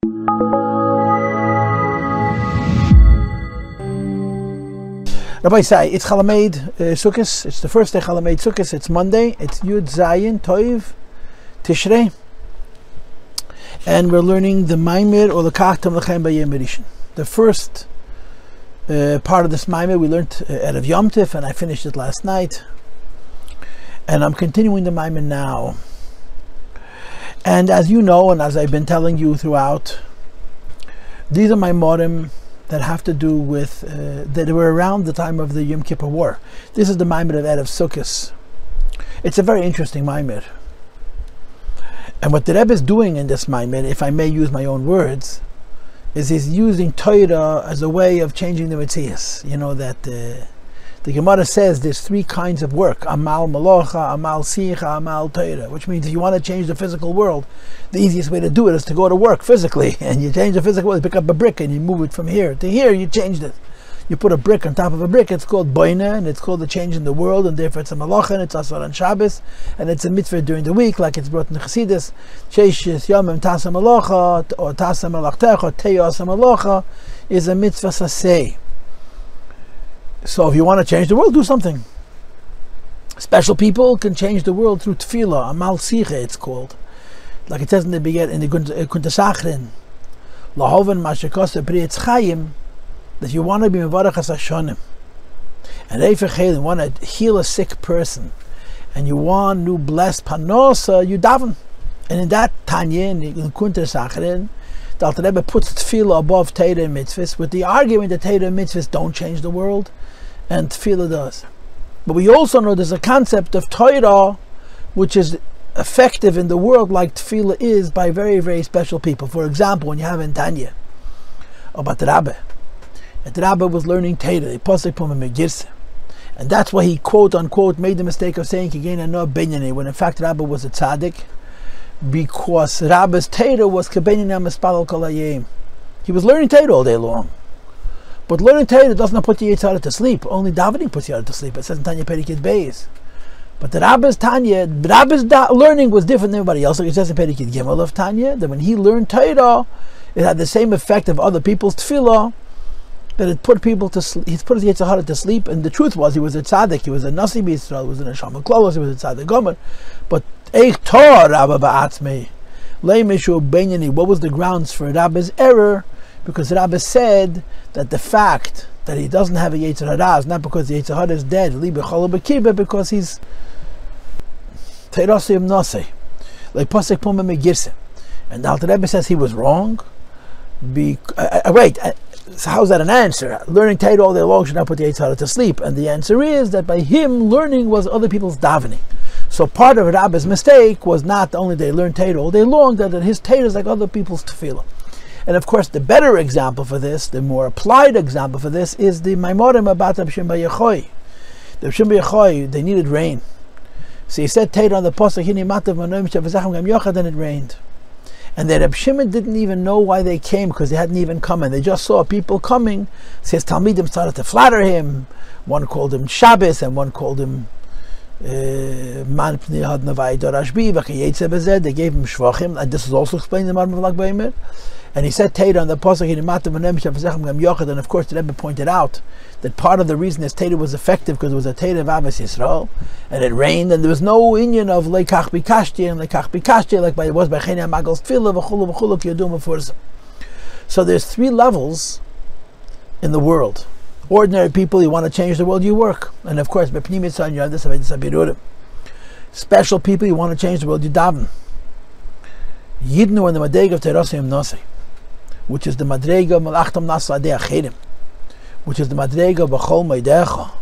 Rabbi say it's Chalamed Sukkos. It's the first day Chalamed Sukkos. It's Monday. It's Yud Zayin Toiv Tishrei, and we're learning the Mamer or Ulkachtem Luchem. The first part of this Mamer we learned out of Yom Kippur, and I finished it last night. And I'm continuing the Mamer now. And as you know, and as I've been telling you throughout, these are my Maamar that have to do with, that were around the time of the Yom Kippur War. This is the Maamar of Sukkos. It's a very interesting Maamar. And what the Rebbe is doing in this Maamar, if I may use my own words, is he's using Torah as a way of changing the Mitzvos. You know that the Gemara says there's three kinds of work: amal malocha, amal sicha, amal Torah. Which means if you want to change the physical world, the easiest way to do it is to go to work physically. And you change the physical world, you pick up a brick and you move it from here to here, you changed it. You put a brick on top of a brick, it's called boina, and it's called the change in the world, and therefore it's a malacha, and it's asar on Shabbos, and it's a mitzvah during the week, like it's brought in the Chassidus. Sheishis yomim tasa malacha, or tasa malachtecha, teyasa malacha, is a mitzvah saseh. So if you want to change the world, do something. Special people can change the world through tefillah, amal sicha it's called. Like it says in the beginning, in the Kuntasachrin, lahoven mashakos pri etzchayim, that if you want to be mevarach hasashonim, and Nefesh Keilim, want to heal a sick person, and you want to bless panosa, you daven. And in that Tanya, in Kuntasachrin, the Alter Rebbe puts tefillah above Torah and Mitzvos, with the argument that Torah and Mitzvos don't change the world, and tefillah does. But we also know there's a concept of Torah which is effective in the world like tefillah is by very, very special people. For example, when you have in Tanya about the Rabbi, and the Rabbi was learning Torah, and that's why he quote unquote made the mistake of saying when in fact Rabbi was a tzaddik, because Rabbi's Torah was he was learning Torah all day long. But learning Torah does not put you to sleep. Only davening puts you to sleep. It says in Tanya Perikid Beis. But the Rabbi's learning was different than everybody else. Like it says in Perikid Gimel of Tanya, that when he learned Torah, it had the same effect of other people's tefillah, that it put people to sleep. He put his Yitzhahara to sleep. And the truth was, he was a tzaddik. He was a nasi b'Yisrael. He was a neshama klolos. He was a tzaddik gomer. But eich tor Rabbi ba'atzmei le'mishu benyani. What was the grounds for Rabbi's error? Because Rabbi said that the fact that he doesn't have a Yetzer Hara is not because the Yetzer Hara is dead, because he's Teirasiyim Nase, like Pasek Puma Megirse. And the Alter Rebbe says he was wrong. So how's that an answer? Learning Torah all day long should not put the Yetzer Hara to sleep. And the answer is that by him, learning was other people's davening. So part of Rabbi's mistake was not only they learned Torah all day long, that his Torah is like other people's tefillah. And of course, the better example for this, the more applied example for this, is the Maimarim about Rabbi Shimon bar Yochai. The Rabbi Shimon bar Yochai, they needed rain. So he said Torah on the pasuk, Hini matav manoim shavazachim gam yochad, and it rained. And the Rabbi Shimon didn't even know why they came, because they hadn't even come, and they just saw people coming. So his Talmidim started to flatter him. One called him Shabbos, and one called him Man Pnei Had Navai Dorashbi, V'chayetze Bezeh. They gave him Shvachim, and this is also explained in the Maamar of Lag Baimer. And he said Torah on the pasuk, and of course the Rebbe pointed out that part of the reason his Torah was effective because it was a Torah of Avos Yisrael, and it rained, and there was no union of lekach bikashti and lekach bikashti like it was by Chenia Magal's Tefillah v'chulu v'chulu kiyadum v'furzim. So there's three levels in the world. Ordinary people, you want to change the world, you work, and of course by Pnei Mitzvah you have this abirurim. Special people, you want to change the world, you daven. Yidnu and the madrega of Teirasiyim Nase, which is the madrega of Malachtam Nasa Adei Acherim, which is the madrega of B'chol Meidecha.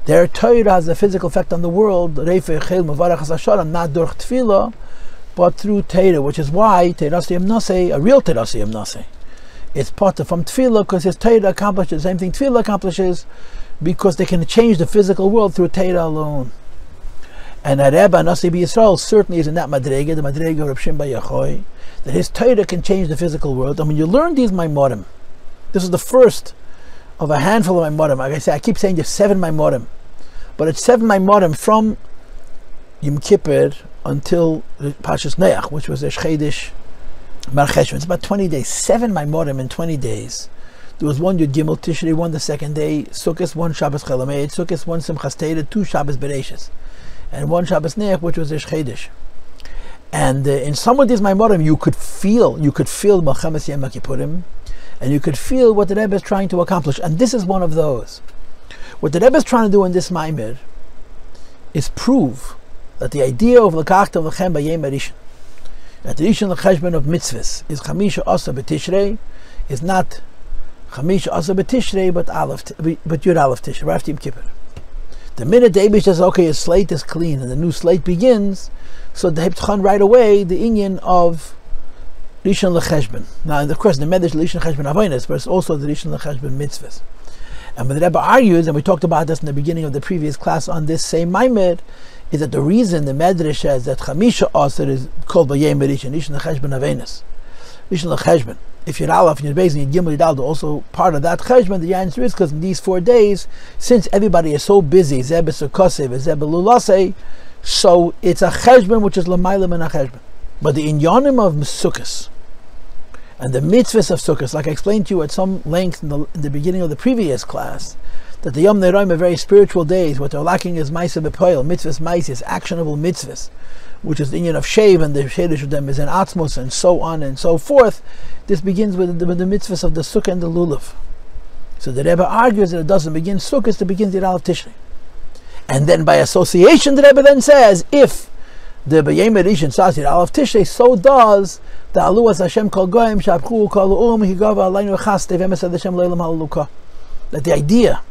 Their Torah has a physical effect on the world, Reifei Chel Mevarach HaSasharim, not durch Tefillah, but through Torah, which is why Teirasiyim Nase, a real Teirasiyim Nase, it's part of from Tefillah, because his Torah accomplishes the same thing Tefillah accomplishes, because they can change the physical world through Torah alone. And a Rebbe Nasi b'Yisrael certainly is in that madrega, the madrega of Rabbi Shimon bar Yochai, that his Torah can change the physical world. And when you learn these Maimarim, this is the first of a handful of Maimarim. Like I say, I keep saying there's 7 Maimarim, but it's 7 Maimarim from Yom Kippur until Pashas Neach, which was the Shchedish Mar Cheshvan. It's about 20 days. 7 Maimorim in 20 days. There was 1 Yud Gimel Tishrei, 1 the second day, Sukkos, 1 Shabbos Chalameid, Sukkos, 1 Simchas Torah, 2 Shabbos Bereishis, and 1 Shabbos Neach, which was Rish Chodesh. And in some of these Maimorim, you could feel Melchemes Yom Kippurim, and you could feel what the Rebbe is trying to accomplish. And this is one of those. What the Rebbe is trying to do in this Maamar is prove that the idea of Ulkachtem Luchem B'Yom Rishon, that the Rishon L'Cheshbon of Mitzvos is Chamisha Asa B'Tishrei, is not Chamisha Asa B'Tishrei, but Yud Aleph Tishrei, right after Yom Kippur. The minute the Eibush says, okay, his slate is clean, and the new slate begins, so the Heptchan right away, the inyan of Rishon L'Cheshbon. Now, of course, the Medrash Rishon L'Cheshbon Avonos, but it's also the Rishon L'Cheshbon Mitzvos. And when the Rebbe argues, and we talked about this in the beginning of the previous class on this same Maamar, is that the reason the Medrash says that Chamisha Aser is called B'Yom Rishon, Rishon L'Cheshbon Avonos, Rishon L'Cheshbon. If you're Aleph and you're Beis and you're Gimel Yudal, also part of that Cheshbon, the answer is because in these 4 days, since everybody is so busy, Zeh B'Sukkos, Zeh B'Lulasei, so it's a Cheshbon which is L'mayla Min HaCheshbon. But the inyanim of Sukkos and the mitzvahs of Sukkos, like I explained to you at some length in the beginning of the previous class, that the Yom Neroim are very spiritual days. What they're lacking is Maisa B'Poel, mitzvahs Maisis, actionable mitzvahs, which is the union of Shev, and the Shedesh of them is in Atzmos, and so on and so forth. This begins with the mitzvahs of the Sukkah and the Lulav. So the Rebbe argues that it doesn't begin Sukkos, it begins the Aleph Tishrei. And then by association, the Rebbe then says, if the B'Yom Rishon starts the Aleph Tishrei, so does the Aluas Hashem Kol Gויים שבחוהו כל האומים היגבה עלינו חסדי ומסד Hashem לעולם הללו. That the idea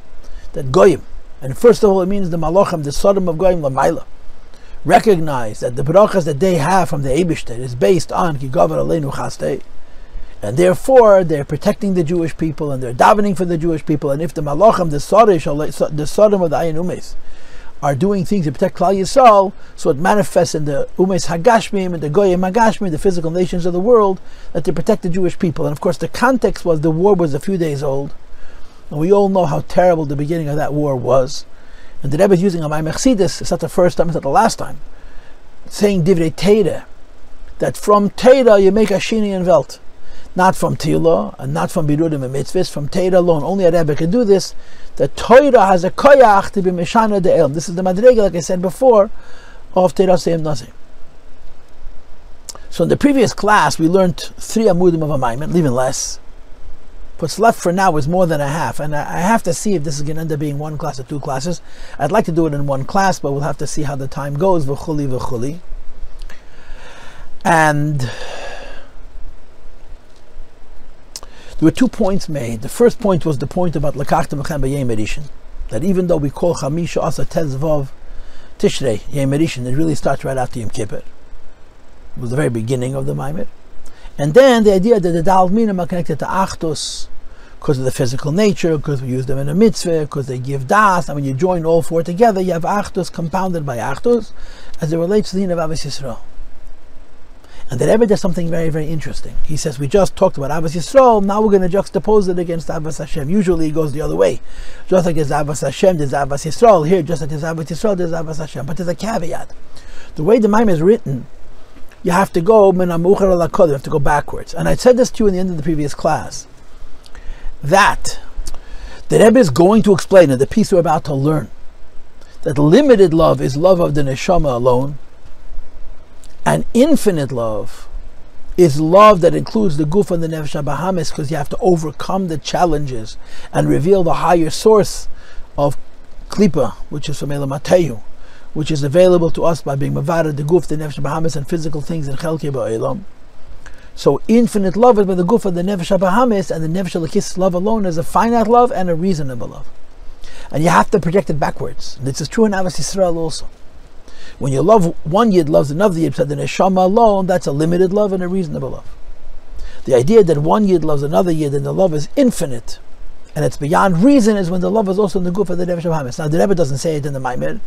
that Goyim, and first of all it means the Malachim, the Sodom of Goyim Lamaila, recognize that the brachas that they have from the Eibishter is based on Higava Aleinu Chasdei, and therefore they're protecting the Jewish people and they're davening for the Jewish people. And if the Malachim, the Sodom of the Ayin Umes, are doing things to protect Klal Yisrael, so it manifests in the Umes Hagashmim and the Goyim Hagashmim, the physical nations of the world, that they protect the Jewish people. And of course the context was the war was a few days old, and we all know how terrible the beginning of that war was. And the Rebbe is using a Maamar Chassidus, it's not the first time, it's not the last time, saying Divrei Teira, that from Teira you make a Shini and Welt. Not from Tila, and not from Birudim and Mitzvahs, from Teira alone. Only a Rebbe can do this. The Torah has a koyach to be Meshana de Elam. This is the Madrega, like I said before, of Teira Seim Nazim. So in the previous class, we learned 3 amudim of a Maamar, even less. What's left for now is more than a half, and I have to see if this is going to end up being 1 class or 2 classes. I'd like to do it in 1 class, but we'll have to see how the time goes. V'chuli v'chuli. And there were 2 points made. The first point was the point about Ulkachtem Luchem B'Yom Rishon, that even though we call Chamisha Asa Tezvav Tishrei Yom Rishon, it really starts right after Yom Kippur. It was the very beginning of the Maamar. And then the idea that the Dal Minim are connected to Achdus because of the physical nature, because we use them in a mitzvah, because they give das, and when you join all 4 together, you have Achdus compounded by Achdus as it relates to the din of Avos Yisrael. And the Rebbe does something very, very interesting. He says, we just talked about Avos Yisrael, now we're going to juxtapose it against Avos Hashem. Usually it goes the other way. Just like there's Avos Hashem, there's Avos Yisrael. Here, just like there's Avos Yisrael, there's Avos Hashem. But there's a caveat. The way the Maamar is written, you have to go, you have to go backwards. And I said this to you in the end of the previous class, that the Rebbe is going to explain in the piece we're about to learn, that limited love is love of the neshama alone, and infinite love is love that includes the guf and the Nevesh HaBahamis, because you have to overcome the challenges and reveal the higher source of klipa, which is from Elam Tehu, which is available to us by being mavara, the guf, the Nevesh HaBahamis, and physical things in Chelkei Ba'olam. So infinite love is by the guf of the Nevesh HaBahamis, and the Nefesh Elokis love alone is a finite love and a reasonable love. And you have to project it backwards. This is true in Avos Yisrael also. When you love one Yid loves another Yid, so the Neshama alone, that's a limited love and a reasonable love. The idea that one Yid loves another Yid and the love is infinite and it's beyond reason is when the love is also in the guf of the Nevesh HaBahamis. Now the Rebbe doesn't say it in the Maamar.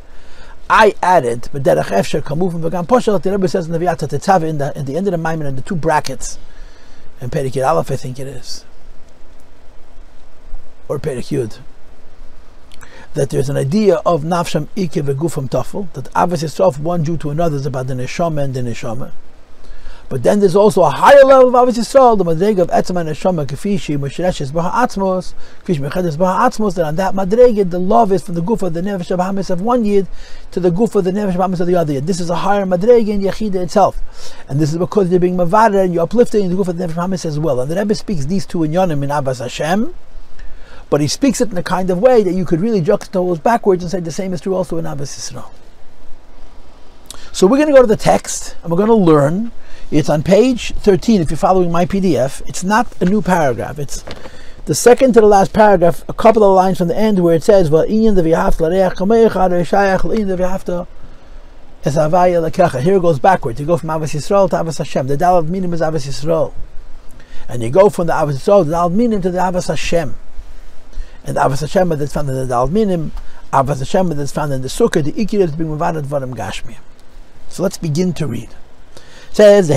I added, but derech efsher kamufim v'gam poshel, the Rebbe says in the V'yat HaTetzav in the end of the Maamar in the 2 brackets, and Perek Yud Aleph I think it is, or Perek Yud, that there's an idea of nafsham ike v'gufam tafel, that Avos Yisrael one Jew to another is about the neshama and the neshama. But then there's also a higher level of Avos Yisrael, the Madrega of Etzem and Neshama, Kefishi, Moshereshes Baha'atzmos, Kefish Mechedes Baha'atzmos, that on that Madrega, the love is from the Guf of the Nevesh HaBahamis of one Yid to the Guf of the Nevesh HaBahamis of the other Yid. This is a higher Madrega in Yechida itself. And this is because you're being Mavada and you're uplifting the Guf of the Nevesh HaBahamis as well. And the Rebbe speaks these two in Yonim in Abbas Hashem, but he speaks it in a kind of way that you could really juxtapose backwards and say the same is true also in Abbas Yisrael. So we're going to go to the text and we're going to learn. It's on page 13 if you're following my PDF. It's not a new paragraph. It's the second to the last paragraph, a couple of lines from the end where it says, here it goes backwards. You go from Avos Yisrael to Avos Hashem. The Dalad Minim is Avos Yisrael. And you go from the Avos Yisrael, the Dalad Minim, to the Avos Hashem. And the Avos Hashem that's found in the Dalad Minim, Avos Hashem that's found in the Sukkah, the Ikir is being Mavadat Varam Gashmius. So let's begin to read. It says,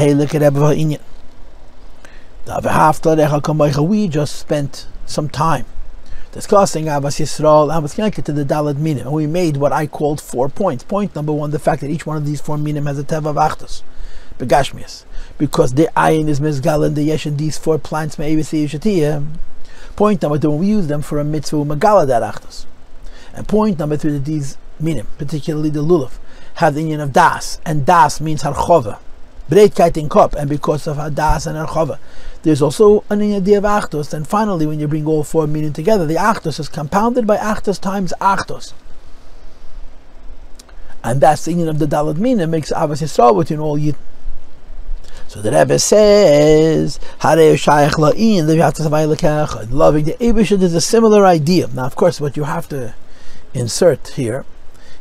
we just spent some time discussing Avos Yisrael and was connected to the Dalad Minim. And we made what I called 4 points. Point number 1, the fact that each one of these 4 Minim has a Teva of Achdus, Gashmius. Because the Ayin is Mizgal and the Yesh and these 4 plants may be Shatiyah. Point number 2, we use them for a mitzvah Magala that Achdus. And point number 3, that these Minim, particularly the Lulav, have the union of Das, and Das means Harchova, Breitkeit in Kop, and because of Das and Harchova, there's also an idea of Achdus. And finally, when you bring all 4 meaning together, the Achdus is compounded by Achdus times Achdus. And that's the union of the Dalad Minim makes Avos Yisrael between all Yidden. So the Rebbe says, loving the Eibusha is a similar idea. Now, of course, what you have to insert here,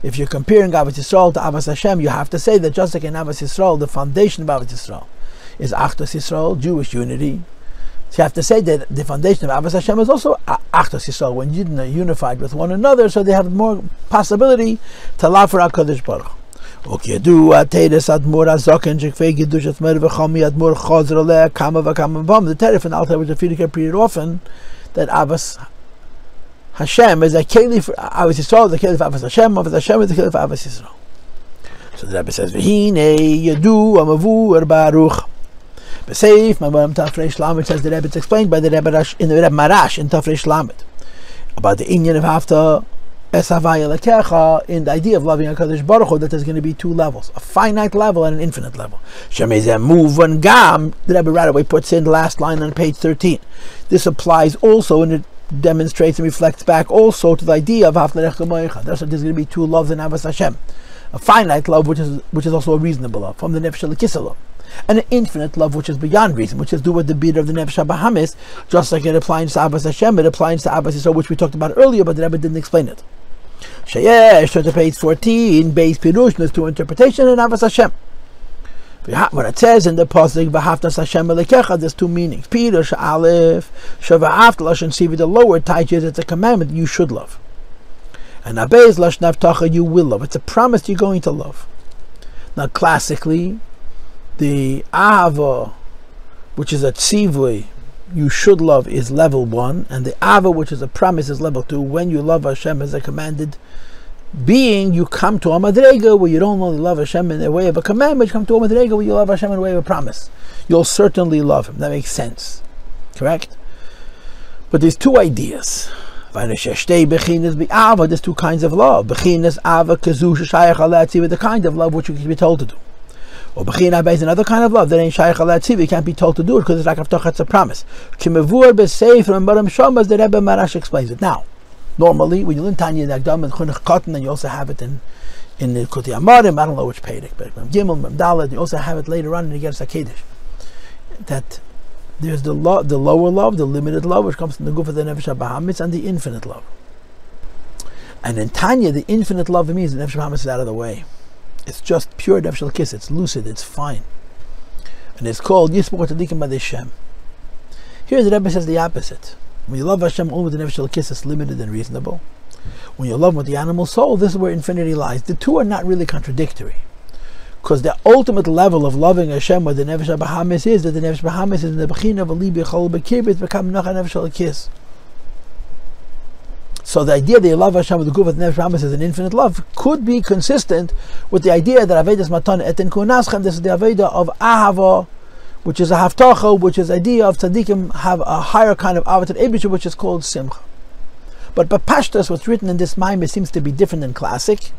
if you're comparing Avos Yisrael to Avos Hashem, you have to say that just like in Avos Yisrael, the foundation of Avos Yisrael is Achdus Yisrael, Jewish unity. So you have to say that the foundation of Avos Hashem is also Achdus Yisrael, when Yidden are unified with one another, so they have more possibility to love for HaKadosh Baruch Hu. The Teref and Alter which repeated often that Avos Hashem is a Keilim for Avos Yisrael, the Keilim for Avos Hashem is the Keilim for Avos Yisrael. So the Rabbi says, V'hine yadu amavu baruch. B'seif, Maamar Tafresh Lamed says the Rebbe, it's explained by the Rebbe in the Rebbe Marash in Tafresh Lamed about the inyan of Hafta Esavaya Lekecha, in the idea of loving HaKadosh Baruch Hu, that there's going to be 2 levels, a finite level and an infinite level. Shemezeh Muvan Gam, the Rebbe right away puts in the last line on page 13. This applies also, and it demonstrates and reflects back also to the idea of Haftarech Kamoicha. There's going to be 2 loves in Avos Hashem. A finite love, which is also a reasonable love, from the Nefesh Elokis, and an infinite love, which is beyond reason, which is do with the beat of the Nevesh HaBahamis, just like it applies to Avos Hashem, it applies to Avos Yisrael, which we talked about earlier, but the Rebbe didn't explain it. Sheyesh, to page 14, base Pirush, there's 2 interpretations in Avos Hashem. When it says in the pasuk V'haftas Hashem Elekecha, there's 2 meanings. Pirush Aleph, Shava'aft Lashon Sivi, the lower Taich, it's a commandment you should love. And Abez Lashon Avtacha, you will love. It's a promise you're going to love. Now, classically, the Ahava, which is a tzivui, you should love, is level 1, and the Ava, which is a promise, is level 2. When you love Hashem as a commanded being, you come to a madrega where you don't only love Hashem in the way of a commandment, you come to a madrega where you love Hashem in the way of a promise. You'll certainly love Him. That makes sense. Correct? But there's 2 ideas. There's 2 kinds of love. The kind of love which you can be told to do. Or is another kind of love that ain't shaykh al tzivui, you can't be told to do it because it's like Avtocha, it's a promise. Kimevur b'seif from Maram Shomas, the Rebbe Marash explains it. Now, normally when you learn Tanya in Agdam and Chunach Cotton, and you also have it in the Kuti Amarim, I don't know which Perek, but Gimel, Dalet, you also have it later on in the Gersa Kedesh. That there's the lower love, the limited love, which comes from the Guf of the Nevesh HaBahamis, and the infinite love. And in Tanya, the infinite love means the Nevesh HaBahamis is out of the way. It's just pure Nefesh Elokis. It's lucid. It's fine, and it's called Yisbor Tzadikim B'Dei Shem. Here the Rebbe says the opposite. When you love Hashem only with the Nefesh Elokis, it's limited and reasonable. When you love with the animal soul, this is where infinity lies. The 2 are not really contradictory, because the ultimate level of loving Hashem with the Nevesh HaBahamis is that the Nevesh HaBahamis is in the Bechina of Alibi Chol B'Kirbit become Nacha Nefesh Elokis. So the idea that you love Hashem with the Guf of the Nefesh HaBahamis is an infinite love could be consistent with the idea that Avedas Matan Etin Kunaschem, this is the Aveda of Ahava which is a haftacha, which is the idea of tzaddikim have a higher kind of avatar eibusha, which is called simcha. But Pashtas, what's written in this Maamar seems to be different than classic.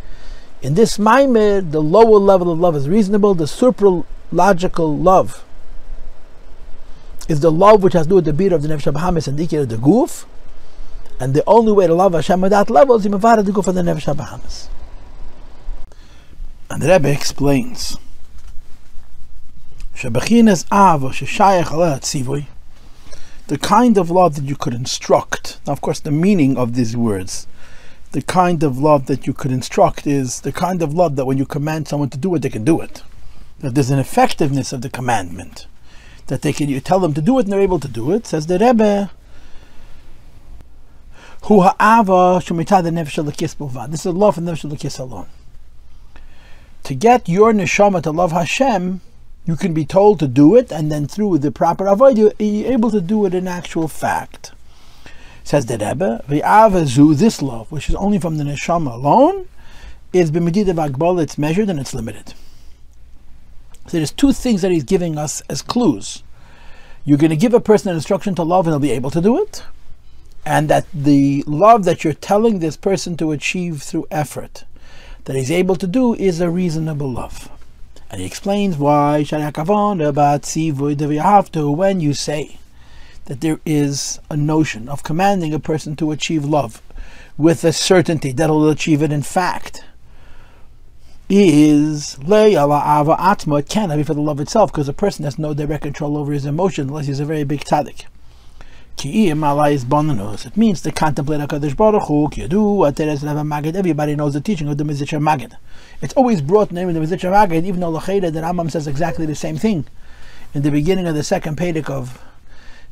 In this Maamar, the lower level of love is reasonable. The supralogical love is the love which has to do with the beat of the Nevesh HaBahamis and the of the Guf. And the only way to love Hashem at that level is to mavara the Guf of the Nevesh HaBahamis. And the Rebbe explains, Shebechinas avo sheshayach aleh tzivui, the kind of love that you could instruct. Now, of course, the meaning of these words, the kind of love that you could instruct, is the kind of love that when you command someone to do it, they can do it. That there's an effectiveness of the commandment, that they can, you tell them to do it and they're able to do it. Says the Rebbe, Hu ha'ava shemitad Nefesh Elokis bilvad. This is love for Nefesh Elokis alone. To get your neshama to love Hashem, you can be told to do it, and then through the proper avodah, you're able to do it in actual fact. Says the Rebbe, V'avazu, this love, which is only from the neshama alone, is b'medida v'agbala, it's measured and it's limited. So there's two things that he's giving us as clues. You're going to give a person an instruction to love and they'll be able to do it, and that the love that you're telling this person to achieve through effort, that he's able to do, is a reasonable love. And he explains why when you say that there is a notion of commanding a person to achieve love with a certainty that he'll achieve it in fact, is it cannot be for the love itself, because a person has no direct control over his emotion unless he's a very big tzaddik. It means to contemplate HaKadosh Baruch Hu. Everybody knows the teaching of the Mitzvos Magid. It's always brought in the name of the Mitzvos Magid, even though the Rambam says exactly the same thing in the beginning of the second Perek of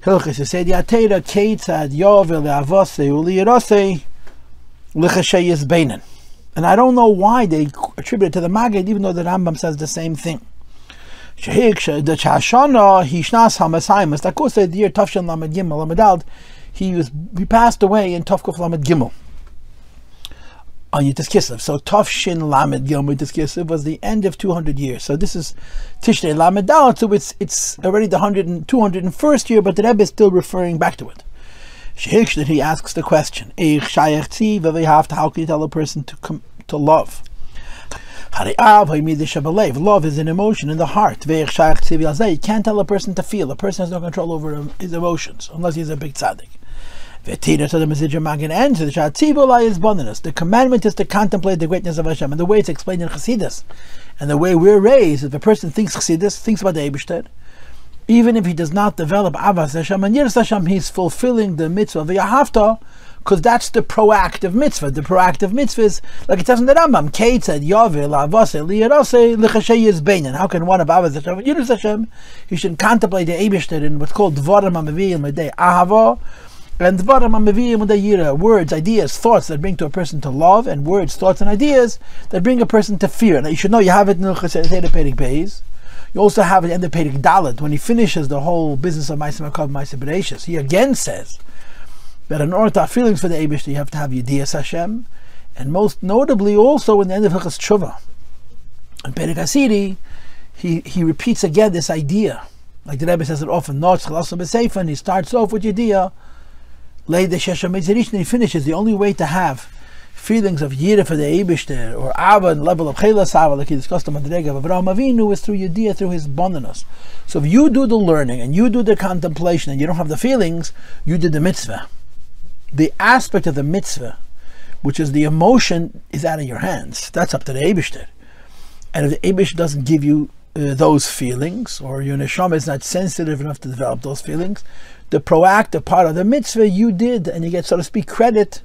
Hilchos. It said, "Yatera keitzad yovel le'avosei u'liyirosei l'chashay yizbeinen." And I don't know why they attribute it to the Magid, even though the Rambam says the same thing. The year Tafshin Lamed Gimel Lamed, he passed away in Tafkuf Lamed Gimel on Yitzchak Kislev. So Tafshin Lamed Gimel Yitzchak Kislev was the end of 200 years. So this is Tishrei Lamed Dal. So it's already the 201st year, but the Rebbe is still referring back to it. He asks the question: how can you tell a person to love? Love is an emotion in the heart. You can't tell a person to feel. A person has no control over his emotions unless he's a big tzaddik. The commandment is to contemplate the greatness of Hashem, and the way it's explained in Chassidus, and the way we're raised, if a person thinks Chassidus, thinks about the Eibishter, even if he does not develop Avas Hashem and Yiras Hashem, he's fulfilling the mitzvah of Yahavta, because that's the proactive mitzvah. The proactive mitzvah is, like it says in the Rambam, Keitzad Yaveh La'avaseh Liyaraseh L'chashay Yizbeinen. How can one of Avas Hashem and Yiras Hashem, he should contemplate the Eibishter in what's called Dvarim HaMevi'im L'dei Ahava, and Dvarim HaMevi'im L'dei Yira, words, ideas, thoughts that bring to a person to love, and words, thoughts, and ideas that bring a person to fear. Now you should know you have it in Hilchos Perek Beis. You also have it in the Perek Dalet, when he finishes the whole business of Ma'aseh Makav, Ma'aseh Bereishis. He again says that in order to have feelings for the Eibishter, you have to have Yedias Hashem, and most notably also in the end of Hilchos Tshuva. In Perek Asiri, he repeats again this idea, like the Rebbe says it often, and he starts off with Yediah, and he finishes. The only way to have feelings of Yirah for the Eibishter, or Ava and level of Chelas Ava, like he discussed in Madrega of Avraham Avinu, is through Yediah, through Hisbonenus. So if you do the learning and you do the contemplation and you don't have the feelings, you did the mitzvah. The aspect of the mitzvah, which is the emotion, is out of your hands. That's up to the Eibishter. And if the Eibishter doesn't give you those feelings, or your neshama is not sensitive enough to develop those feelings, the proactive part of the mitzvah you did, and you get, so to speak, credit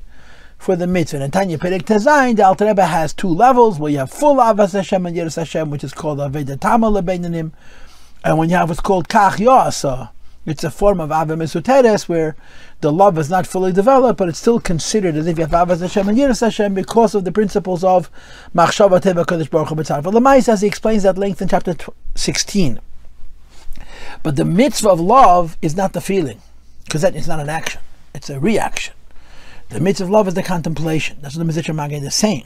for the mitzvah. And Tanya Perek Tezayin, the Alter Rebbe has two levels, where you have full Avas Hashem and Yiras Hashem, which is called Aveda Tama Lebeinanim, and when you have what's called Kach Yasa, it's a form of Ava Mesuteres, where the love is not fully developed, but it's still considered as if you have Avas Hashem and Yiras Hashem, because of the principles of Machshava Teva Kadosh Baruch Hu B'tzaref. Well, the Ma'is, as he explains at length in chapter 16. But the mitzvah of love is not the feeling, because that is not an action, it's a reaction. The mitzvah of love is the contemplation. That's what the Mitzvos Magid is saying.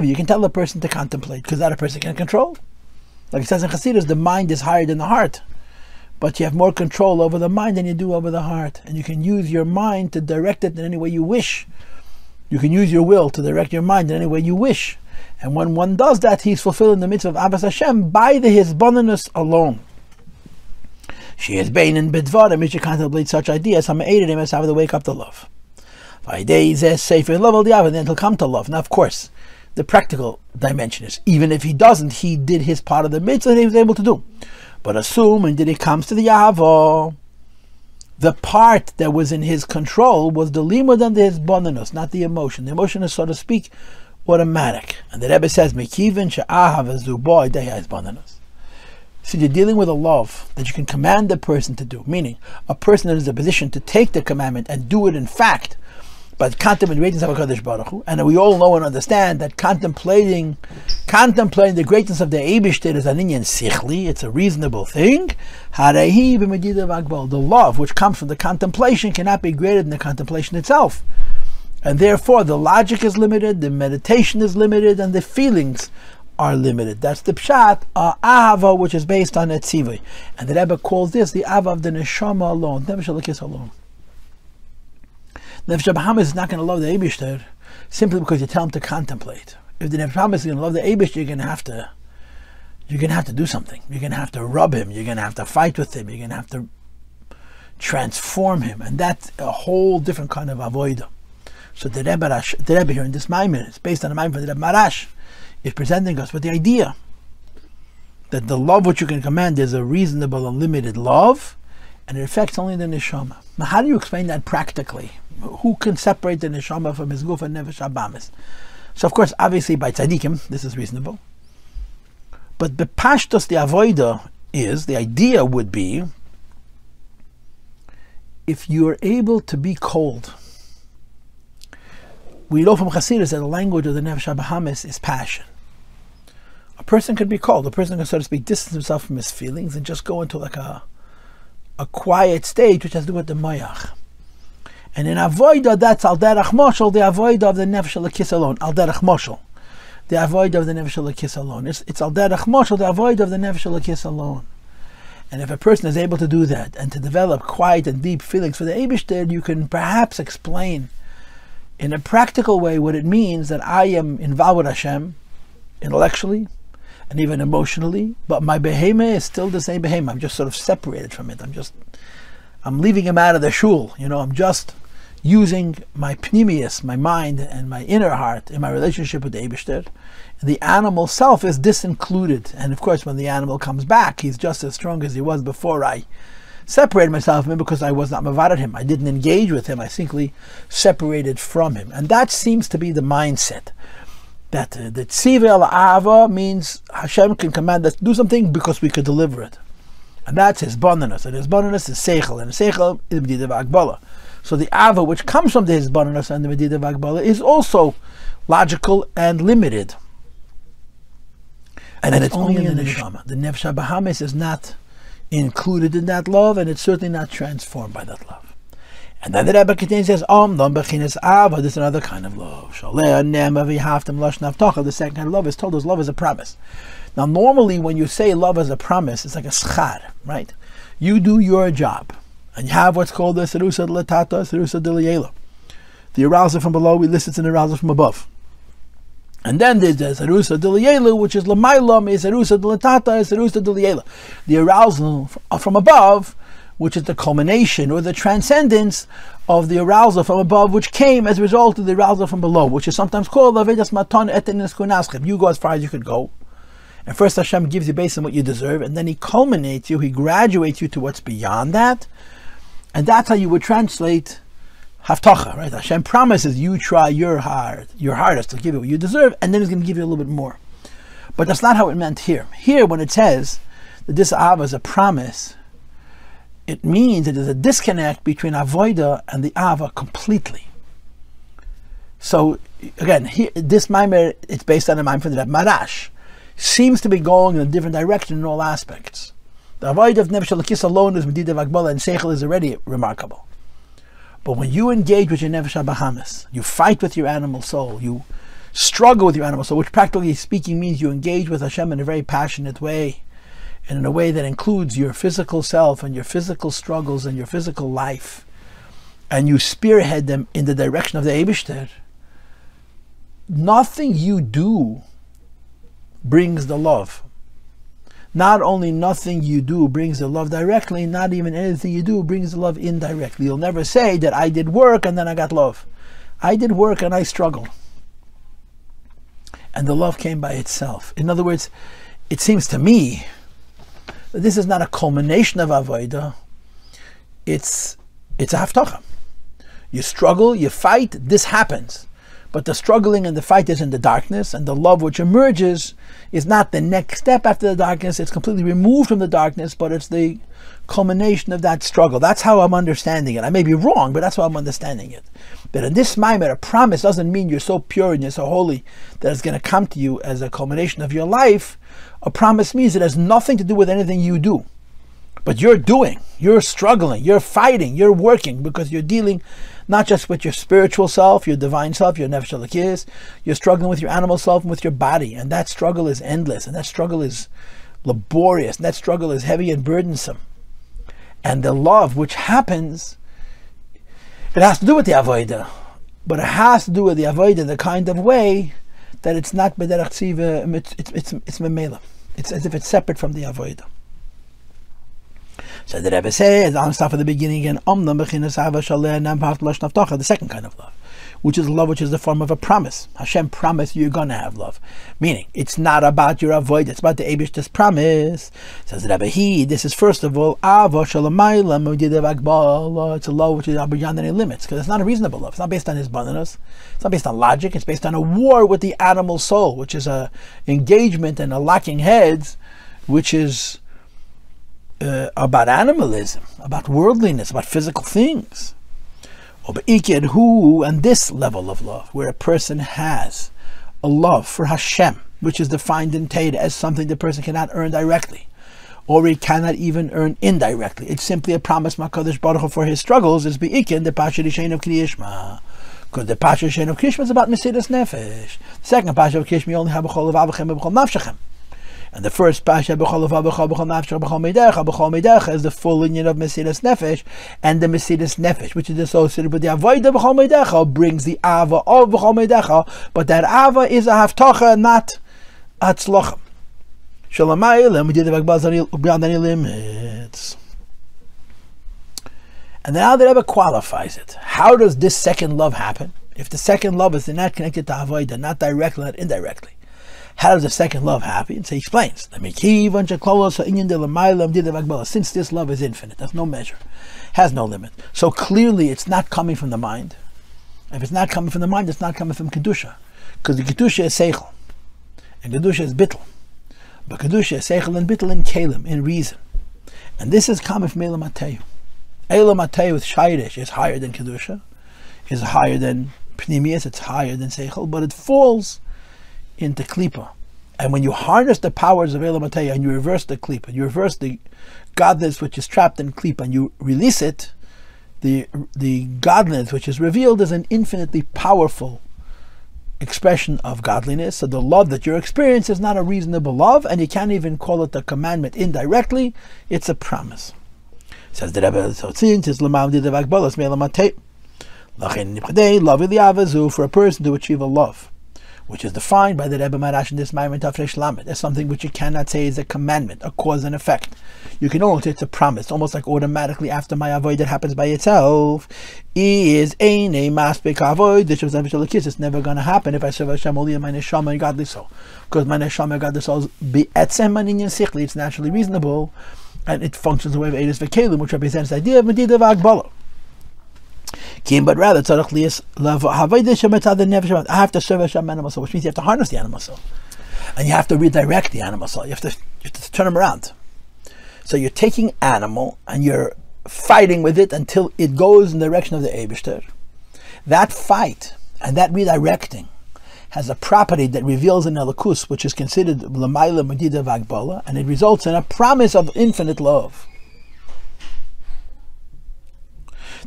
You can tell a person to contemplate, because that a person can control. Like it says in Chassidus, the mind is higher than the heart. But you have more control over the mind than you do over the heart. And you can use your mind to direct it in any way you wish. You can use your will to direct your mind in any way you wish. And when one does that, he's fulfilling the mitzvah of Abbas Hashem by the Hisbonenus alone. She is bain and bidvarim, which you contemplate such ideas. Some aided him as have to wake up to love. By days, safe in love, and then he'll come to love. Now, of course, the practical dimension is, even if he doesn't, he did his part of the mitzvah that he was able to do. But assume, and then it comes to the Yahava, the part that was in his control was the limud and the Hisbonenus, not the emotion. The emotion is, so to speak, automatic. And the Rebbe says, Mekivin she'ahav azuboy deya Hisbonenus. So you're dealing with a love that you can command the person to do, meaning a person that is in a position to take the commandment and do it in fact, but contemplating the greatness of HaKadosh Baruch Hu, and we all know and understand that contemplating the greatness of the Eibishter is an inyan sichli, it's a reasonable thing. The love which comes from the contemplation cannot be greater than the contemplation itself. And therefore the logic is limited, the meditation is limited, and the feelings are limited. That's the pshat, ahava, which is based on etzivui. And the Rebbe calls this the ahava of the neshama alone, Nevesh Elokis alone. Nevesh HaBahamis is not going to love the Eibishter simply because you tell him to contemplate. If the Nevesh HaBahamis is going to love the Eibishter, you're going to have to do something. You're going to have to rub him. You're going to have to fight with him. You're going to have to transform him, and that's a whole different kind of avodah. So the Rebbe here in this Maamar, it's based on the Maamar from the Rebbe Marash, is presenting us with the idea that the love which you can command is a reasonable and limited love, and it affects only the neshama. Now, how do you explain that practically? Who can separate the neshama from his guf and Nevesh HaBahamis? So, of course, obviously by tzaddikim, this is reasonable. But the pashtos, the avoida, is, the idea would be, if you are able to be cold. We know from Chassidus that the language of the Nevesh HaBahamis is passion. A person could be cold. A person can, so to speak, distance himself from his feelings and just go into like a quiet stage, which has to do with the moyach. And in avoida, that's al derech moshel, the avoida of the Nefesh Elokis alone. Al derech moshel, the avoida of the Nefesh Elokis alone. It's al derech moshel, the avoida of the Nefesh Elokis alone. And if a person is able to do that and to develop quiet and deep feelings for the Eibishter, you can perhaps explain in a practical way what it means that I am involved with Hashem intellectually and even emotionally, but my behema is still the same behema. I'm just sort of separated from it. I'm leaving him out of the shul. I'm just using my pnimius, my mind and my inner heart in my relationship with the Eibishter. The animal self is disincluded. And of course, when the animal comes back, he's just as strong as he was before I separated myself from him, because I was not mavared him. I didn't engage with him. I simply separated from him. And that seems to be the mindset. That the tzivah al-ava means Hashem can command us to do something because we could deliver it. And that's Hisbonenus. And Hisbonenus is seichel. And seichel is medida v'agbala. So the ava which comes from the Hisbonenus and the medida v'agbala is also logical and limited. And it's only in the neshama. The Nefesh HaBahamis is not included in that love, and it's certainly not transformed by that love. And then the Rebbe continues, says, this is another kind of love. The second kind of love is told us love is a promise. Now normally when you say love as a promise, it's like a schar, right? You do your job, and you have what's called the serusa de latata, serusa de liela. The arousal from below elicits an arousal from above. And then there's the serusa de liela, which is lamaylam, is serusa de latata, is serusa de liela. The arousal from above, which is the culmination or the transcendence of the arousal from above, which came as a result of the arousal from below, which is sometimes called avedas maton etenis kunaschem. You go as far as you could go. And first Hashem gives you based on what you deserve, and then He culminates you, He graduates you to what's beyond that. And that's how you would translate Haftacha, right? Hashem promises you try your hardest to give you what you deserve, and then He's going to give you a little bit more. But that's not how it meant here. Here, when it says that this Ava is a promise, it means that there's a disconnect between Avoida and the Ava completely. So, again, here, this Maamar, it's based on a Maamar from the Rebbe Marash, seems to be going in a different direction in all aspects. The Avoida of Nevesh Elokis alone is medida v'agbala, and seichel is already remarkable. But when you engage with your Nefesh HaBahamis, you fight with your animal soul, you struggle with your animal soul, which practically speaking means you engage with Hashem in a very passionate way, and in a way that includes your physical self and your physical struggles and your physical life, and you spearhead them in the direction of the Eibishter, nothing you do brings the love. Not only nothing you do brings the love directly, not even anything you do brings the love indirectly. You'll never say that I did work and then I got love. I did work and I struggled, and the love came by itself. In other words, it seems to me that this is not a culmination of avodah. It's a haftacha. You struggle, you fight, this happens. But the struggling and the fight is in the darkness, and the love which emerges is not the next step after the darkness. It's completely removed from the darkness, but it's the culmination of that struggle. That's how I'm understanding it. I may be wrong, but that's how I'm understanding it. But in this Maamar, a promise doesn't mean you're so pure and you're so holy that it's going to come to you as a culmination of your life. A promise means it has nothing to do with anything you do. But you're doing, you're struggling, you're fighting, you're working, because you're dealing not just with your spiritual self, your divine self, your Nefesh Elokis, you're struggling with your animal self and with your body. And that struggle is endless, and that struggle is laborious, and that struggle is heavy and burdensome. And the love which happens, it has to do with the avodah, but it has to do with the avodah in the kind of way that it's not b'derech tziva, it's memela. It's as if it's separate from the avodah. So the Rabbi says, I'll start from the beginning again, the second kind of love, which is love which is the form of a promise. Hashem promised you're going to have love. Meaning, it's not about your avoid, it's about the Eibishter's promise. Says the Rabbi, this is first of all, it's a love which is beyond any limits, because it's not a reasonable love. It's not based on Hisbonenus. It's not based on logic. It's based on a war with the animal soul, which is a engagement and a locking heads, which is about animalism, about worldliness, about physical things. And this level of love, where a person has a love for Hashem, which is defined in Torah as something the person cannot earn directly, or he cannot even earn indirectly. It's simply a promise Makadosh Baruch Hu for his struggles. Is beikin the Pasha Rishain of Kriyishma, because the Pasha Rishain of Kriyishma is about Mesiras Nefesh. The second Pasha of Kriyishma, you only have b'chol avavachem b'chol nafshachem. And the first Pasha b'chol medecha is the full union of Mesiras Nefesh, and the Mesiras Nefesh, which is associated with the avodah b'chol medecha, brings the ava of b'chol medecha, but that ava is a haftacha, not hatzlacha. Shalamayim beyond any limits. And now the Rebbe qualifies it. How does this second love happen? If the second love is not connected to avodah, not directly, not indirectly, how does the second love happen? So he explains. Since this love is infinite, there's no measure, has no limit. So clearly it's not coming from the mind. If it's not coming from the mind, it's not coming from Kedusha. Because the Kedusha is Seichel, and Kedusha is Bittel. But Kedusha is Seichel and Bittel in Keilim, in reason. And this is coming from Elam Atayu. Elam Atayu with Shairesh is higher than Kedusha, is higher than Pnimius, it's higher than Seichel, but it falls into Klipa. And when you harness the powers of Elam Atayu and you reverse the Klipa, you reverse the godliness which is trapped in Klipa, and you release it, the godliness which is revealed is an infinitely powerful expression of godliness. So the love that you're experiencing is not a reasonable love, and you can't even call it a commandment indirectly. It's a promise. Says the Rebbe, so since it's love for a person to achieve a love, which is defined by the Rebbe Marash in this Maamar Tafresh Lamed as something which you cannot say is a commandment, a cause and effect. You can only say it's a promise, almost like automatically after my avoid that happens by itself. Is a maspik avoid, the Nefesh Elokis. It's never going to happen if I serve Hashem only in my neshama and godly soul, because my neshama and godly soul is be'etzem maninyan sichli. It's naturally reasonable, and it functions the way of Eidus v'Keilim, which represents the idea of medida v'agbala. But rather, I have to serve Hashem animal soul, which means you have to harness the animal soul, and you have to redirect the animal soul. You have to turn them around. So you're taking animal and you're fighting with it until it goes in the direction of the Eibishter. That fight and that redirecting has a property that reveals an Elokus, which is considered l'mayla medida v'agbala, and it results in a promise of infinite love.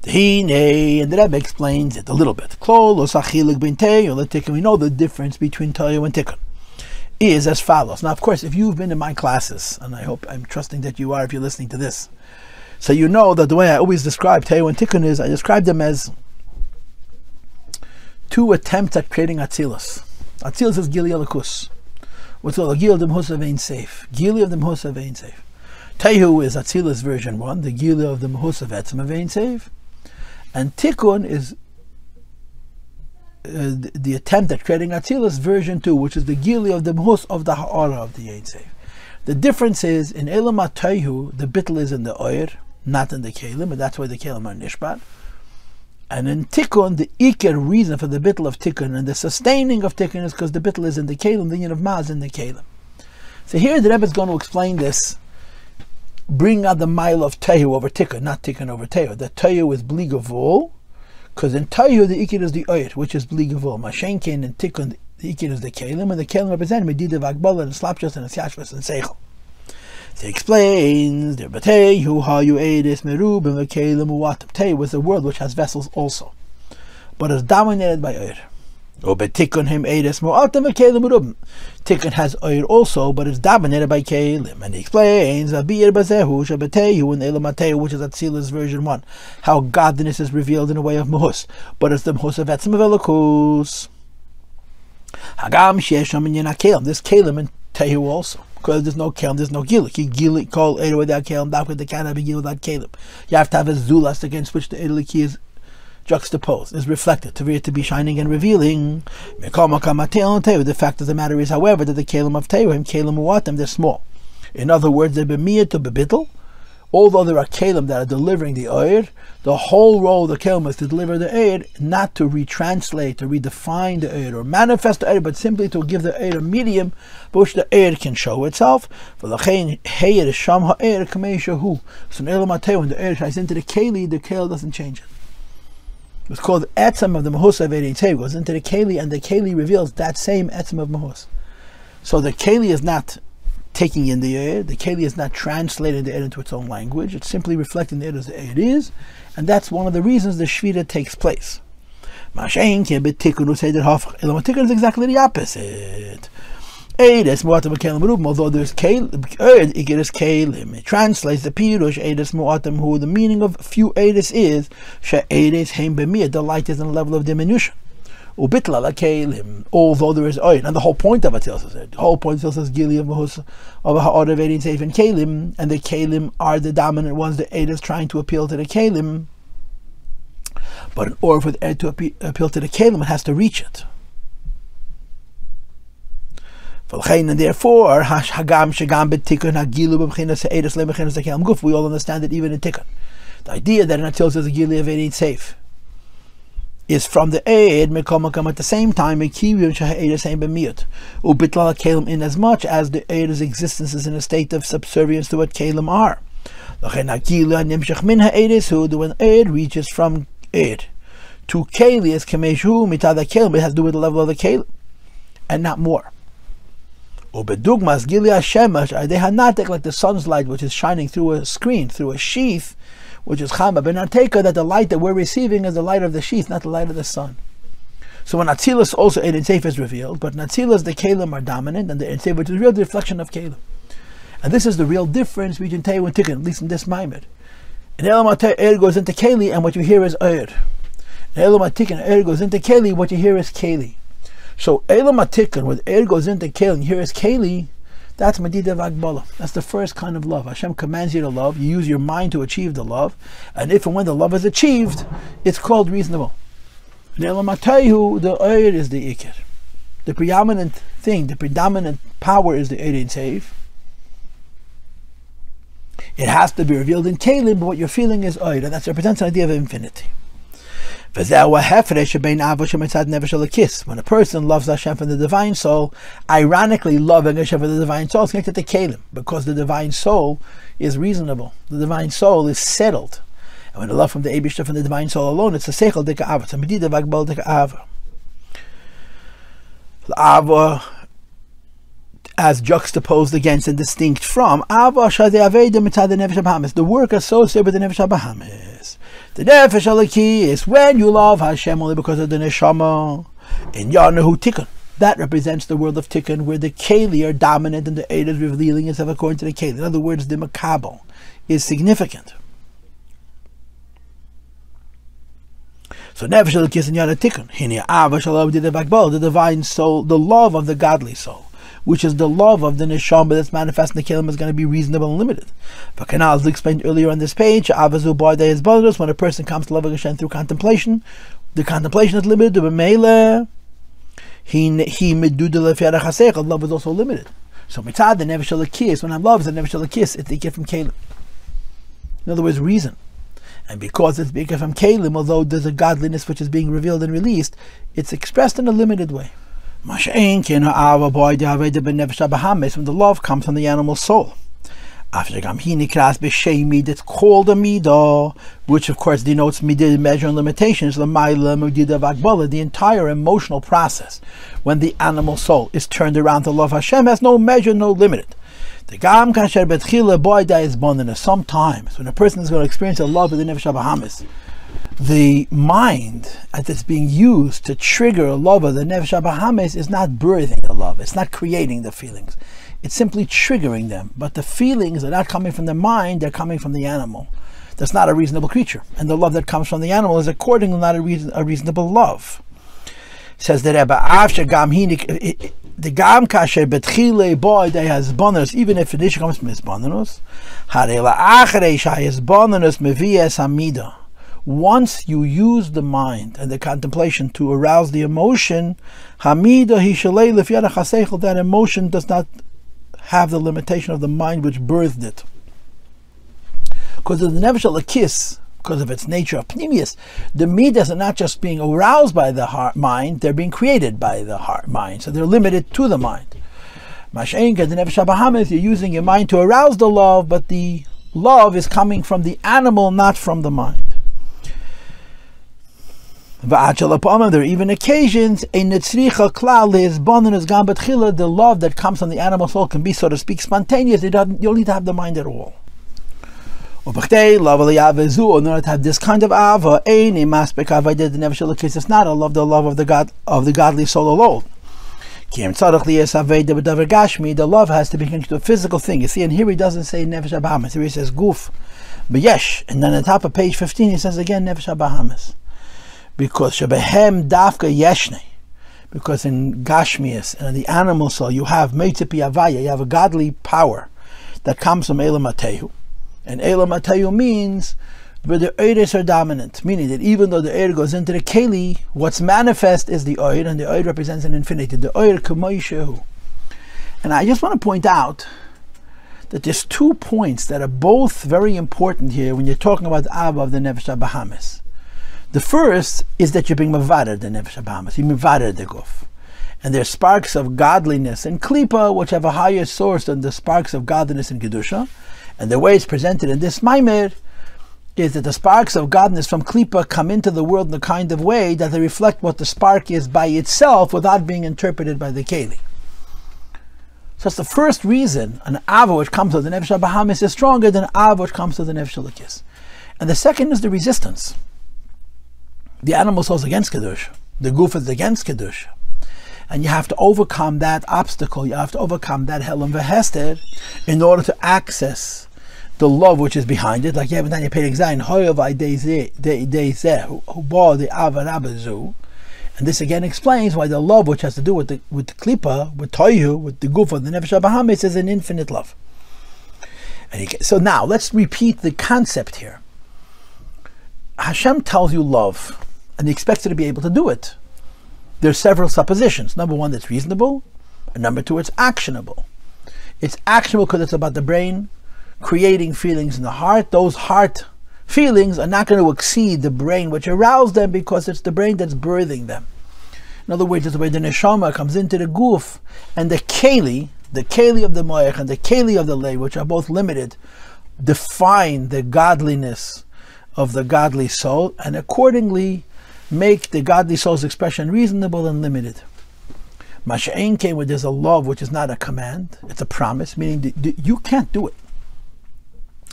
And the Rebbe explains it a little bit. We know the difference between Tohu and Tikkun is as follows. Now, of course, if you've been in my classes, and I'm trusting that you are if you're listening to this, so you know that the way I always describe Tohu and Tikkun is I describe them as two attempts at creating Atzilus. Atzilus is Gili Elokus. What's called the Gili of the Mehusa Vein Safe. Gili of the Mehusa Vein Safe. Tohu is Atzilus version 1, the Gili of the Mehusa Vetzma Vein Safe. And Tikkun is the attempt at creating Atzilus version 2, which is the Gili of the Mehus of the Ha'ara of the Ein Seif. The difference is, in Elam HaTohu, the bittul is in the Oyer, not in the Keilim, and that's why the Keilim are Nishbat. And in Tikkun, the Iker reason for the bittul of Tikkun and the sustaining of Tikkun is because the bittul is in the Keilim, the union of Ma is in the Keilim. So here the Rebbe is going to explain this, bring out the mile of Tohu over Tikkun, not Tikkun over Tohu. The Tohu is Bli Gavul, because in Tohu the Iker is the Oyer, which is Bli Gavul. Mashenkin in Tikkun, the Iker is the Keilim, and the Keilim represent Medida Vagbala and Slapshas and Asyashvas and Seichel. So he explains, the Tohu Hayu Eidis Merub and the Keilim Uwatam. Tohu was a world which has vessels also, but is dominated by Oyer. Tikkun has oil also, but it's dominated by Keilim. And he explains, which is Atzilus version 1, how godliness is revealed in a way of Mehus, but it's the Mehus of Etzem Elokus. This Keilim in Tohu also, because there's no Keilim, there's no Gili. Gili call Eid without Keilim, there cannot be Gili without Keilim. You have to have a Zulas against which the Eidoliki is juxtaposed, is reflected, to be shining and revealing. The fact of the matter is, however, that the Keilim of Tohu and Keilim Uwatam, they're small. In other words, they're b'miyah to b'bittel. Although there are Keilim that are delivering the Oyer, the whole role of the Keilim is to deliver the Oyer, not to retranslate, to redefine the Oyer, or manifest the Oyer, but simply to give the Oyer a medium by which the Oyer can show itself. So in Elam HaTohu, when the Oyer shines into the Keilim doesn't change it. It's called Etzem of the Mehus of Ein Seif. Goes into the Keilim, and the Keilim reveals that same Etzem of Mehus. So the Keilim is not taking in the Eid, the Keilim is not translating the Eid into its own language. It's simply reflecting the Eid as the Eid is, and that's one of the reasons the Shvita takes place. Tikkun is exactly the opposite. Although there's Keilim, it translates the Pirush Eidis Mu'atam, who the meaning of few Eidis is the light is on a level of diminution. Keilim, although there is Oid, and the whole point of Atzilus is the whole point of Atzilus is Gili of Mehus of Ha'ara of Ein Seif and Keilim, and the Keilim are the dominant ones. The Eid is trying to appeal to the Keilim, but in order for the Eid to appeal to the Keilim, it has to reach it. And therefore, we all understand that even in Tikkun, the idea that an Atzilus is a Gili of Ein Seif is from the Eid at the same time in as much as the Eid's existence is in a state of subservience to what Keilim are. When Eid reaches from Eid to Keilim, it has to do with the level of the Keilim and not more. Ubedugmas like the sun's light, which is shining through a screen, through a sheath, which is Chama Benarteka, that the light that we're receiving is the light of the sheath, not the light of the sun. So when Atzilus also Ein Seif is revealed, but in Atzilus the Keilim are dominant, and the Ein Seif, which is real, the reflection of Keilim. And this is the real difference between Tohu and Tikkun, at least in this Maamar. In Elam HaTohu, Eir goes into Keilim, and what you hear is Eir. In Elam HaTikkun, Eir goes into Keilim, what you hear is Keilim. So Elam HaTikkun, when Eir goes into Keilim, here is Keilim, that's Medida Vagbala. That's the first kind of love. Hashem commands you to love. You use your mind to achieve the love. And if and when the love is achieved, it's called reasonable. In Elam HaTohu, the Eir is the Iker. The predominant thing, the predominant power is the Eid Ein Seif. It has to be revealed in Keilim, but what you're feeling is Eir, and that represents an idea of infinity. When a person loves Hashem from the divine soul, ironically loving Hashem from the divine soul is connected to Keilim, because the divine soul is reasonable. The divine soul is settled. And when the love from the Eibishter from the divine soul alone, it's a seichel dika ava. It's a medida vagbal dika ava. as juxtaposed against and distinct from the work associated with the Nevesh HaBahamis. The Nefesh Elokis, when you love Hashem only because of the neshama, in Yanahu Tikkun, that represents the world of Tikkun, where the Keilim are dominant and the Eid is revealing itself according to the Keilim. In other words, the makabel is significant. So Nefesh Elokis in Yanahu Tikkun, the divine soul, the love of the godly soul, which is the love of the neshama that's manifest in the Keilim, is going to be reasonable and limited. As explained earlier on this page, when a person comes to love Hashem through contemplation, the contemplation is limited. The love is also limited. So mitzad the Nevesh Elokis, when I'm loved, the Nevesh Elokis, it's ikar from Keilim. In other words, reason. And because it's ikar from Keilim, although there's a godliness which is being revealed and released, it's expressed in a limited way. When the love comes from the animal soul, that's called a midah, which of course denotes midah, measure and limitations, the entire emotional process. When the animal soul is turned around to love Hashem, has no measure, no limit. Sometimes when a person is going to experience a love of the Nevesh HaBahamis, the mind as it's being used to trigger a love of the Nevesh HaBahamis is not birthing the love, it's not creating the feelings, it's simply triggering them. But the feelings are not coming from the mind, they're coming from the animal. That's not a reasonable creature, and the love that comes from the animal is accordingly not a reasonable love. Says the Rebbe, the gam kasher betchile boy they has bonus, even if it comes from Hisbonenus, harela achrei Hisbonenus mevies hamida. Once you use the mind and the contemplation to arouse the emotion, hamida hishalei lefyada chaseichel, that emotion does not have the limitation of the mind which birthed it. Because of the Nevesh Elokis, because of its nature of pnimius, the midas are not just being aroused by the heart mind, they're being created by the heart mind, so they're limited to the mind. Mash'enka, the Nevesh HaBahamis, you're using your mind to arouse the love, but the love is coming from the animal, not from the mind. There are even occasions, the love that comes from the animal soul can be, so to speak, spontaneous. You don't need to have the mind at all. In order to have this kind of ava, it's not a love, the love of the godly soul alone. The love has to be connected to a physical thing. You see, and here he doesn't say Nevesh HaBahamis. Here he says guf, b'yesh, and then on top of page 15 he says again Nevesh HaBahamis. Because shebehem dafka yeshne, because in Gashmius and in the animal soul you have meitzipi avaya, you have a godly power that comes from Elam Tohu, and Elam Tohu means where the oirs are dominant, meaning that even though the oir goes into the keli, what's manifest is the oir, and the oir represents an infinity. The oir kamoishehu. And I just want to point out that there's 2 points that are both very important here when you're talking about the Abba of the Nevesh HaBahamis. The first is that you're being mavader the Nevesh HaBahamis, you're mavader the guf. And there's sparks of godliness in Klipa which have a higher source than the sparks of godliness in Kedusha. And the way it's presented in this Mamer is that the sparks of godliness from Klipa come into the world in a kind of way that they reflect what the spark is by itself without being interpreted by the Keilim. So that's the first reason an Ava which comes to the Nevesh HaBahamis is stronger than an Ava which comes to the Nefesh Elokis. And the second is the resistance. The animal soul is against Kedusha. The guf is against Kedusha. And you have to overcome that obstacle. You have to overcome that hell and vehester in order to access the love which is behind it. Like you have in Tanya Perek Zayin, Hoyovai Deizeh, who bore the Avarabazu. And this again explains why the love which has to do with the Klipa, with Tohu, with the guf of the Nevesh HaBahamis is an infinite love. So now let's repeat the concept here. Hashem tells you love, and he expects you to be able to do it. There's several suppositions. Number one, it's reasonable, and number two, it's actionable. It's actionable because it's about the brain creating feelings in the heart. Those heart feelings are not going to exceed the brain which aroused them because it's the brain that's birthing them. In other words, it's the way the neshama comes into the guf, and the keli of the moech and the keli of the lay, which are both limited, define the godliness of the godly soul, and accordingly make the godly soul's expression reasonable and limited. Masha'en came where there's a love which is not a command, it's a promise, meaning you can't do it.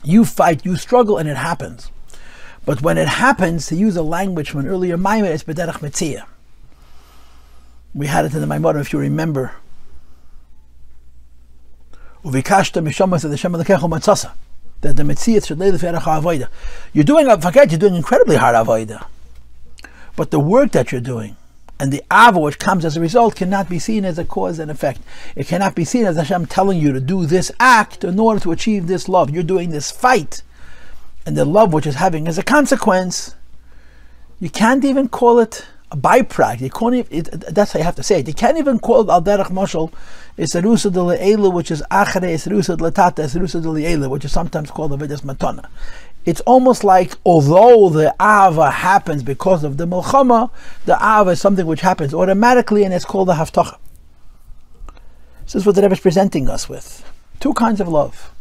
You fight, you struggle, and it happens. But when it happens, to use a language from an earlier Maamar, it's b'derech metzia. We had it in the Maamar, if you remember. Uvikashta mishomas at the Shem Elokecha matzasa. That the metzia should lay the ferach avoda. You're doing incredibly hard avoda. But the work that you're doing, and the ava which comes as a result, cannot be seen as a cause and effect. It cannot be seen as Hashem telling you to do this act in order to achieve this love. You're doing this fight, and the love which is having as a consequence, you can't even call it a byproduct. You can't even, that's how you have to say it. You can't even call it al derech mashal Isrusa de le'ela, which is achere Isrusa de latata Isrusa de le'ela, which is sometimes called avidas matana. It's almost like, although the ava happens because of the milchama, the ava is something which happens automatically, and it's called a haftacha. This is what the Rebbe is presenting us with. Two kinds of love.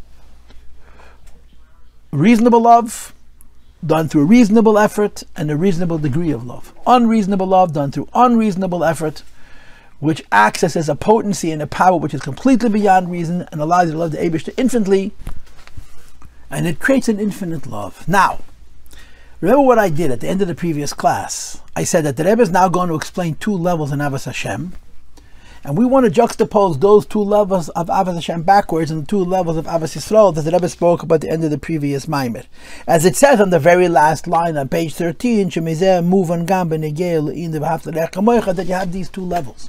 Reasonable love, done through reasonable effort, and a reasonable degree of love. Unreasonable love, done through unreasonable effort, which accesses a potency and a power which is completely beyond reason, and allows you to love the Eibishter infinitely, and it creates an infinite love. Now, remember what I did at the end of the previous class. I said that the Rebbe is now going to explain two levels in Avos Hashem, and we want to juxtapose those two levels of Avos Hashem backwards and the two levels of Avos Yisrael that the Rebbe spoke about at the end of the previous Maamar. As it says on the very last line on page 13, that you have these two levels.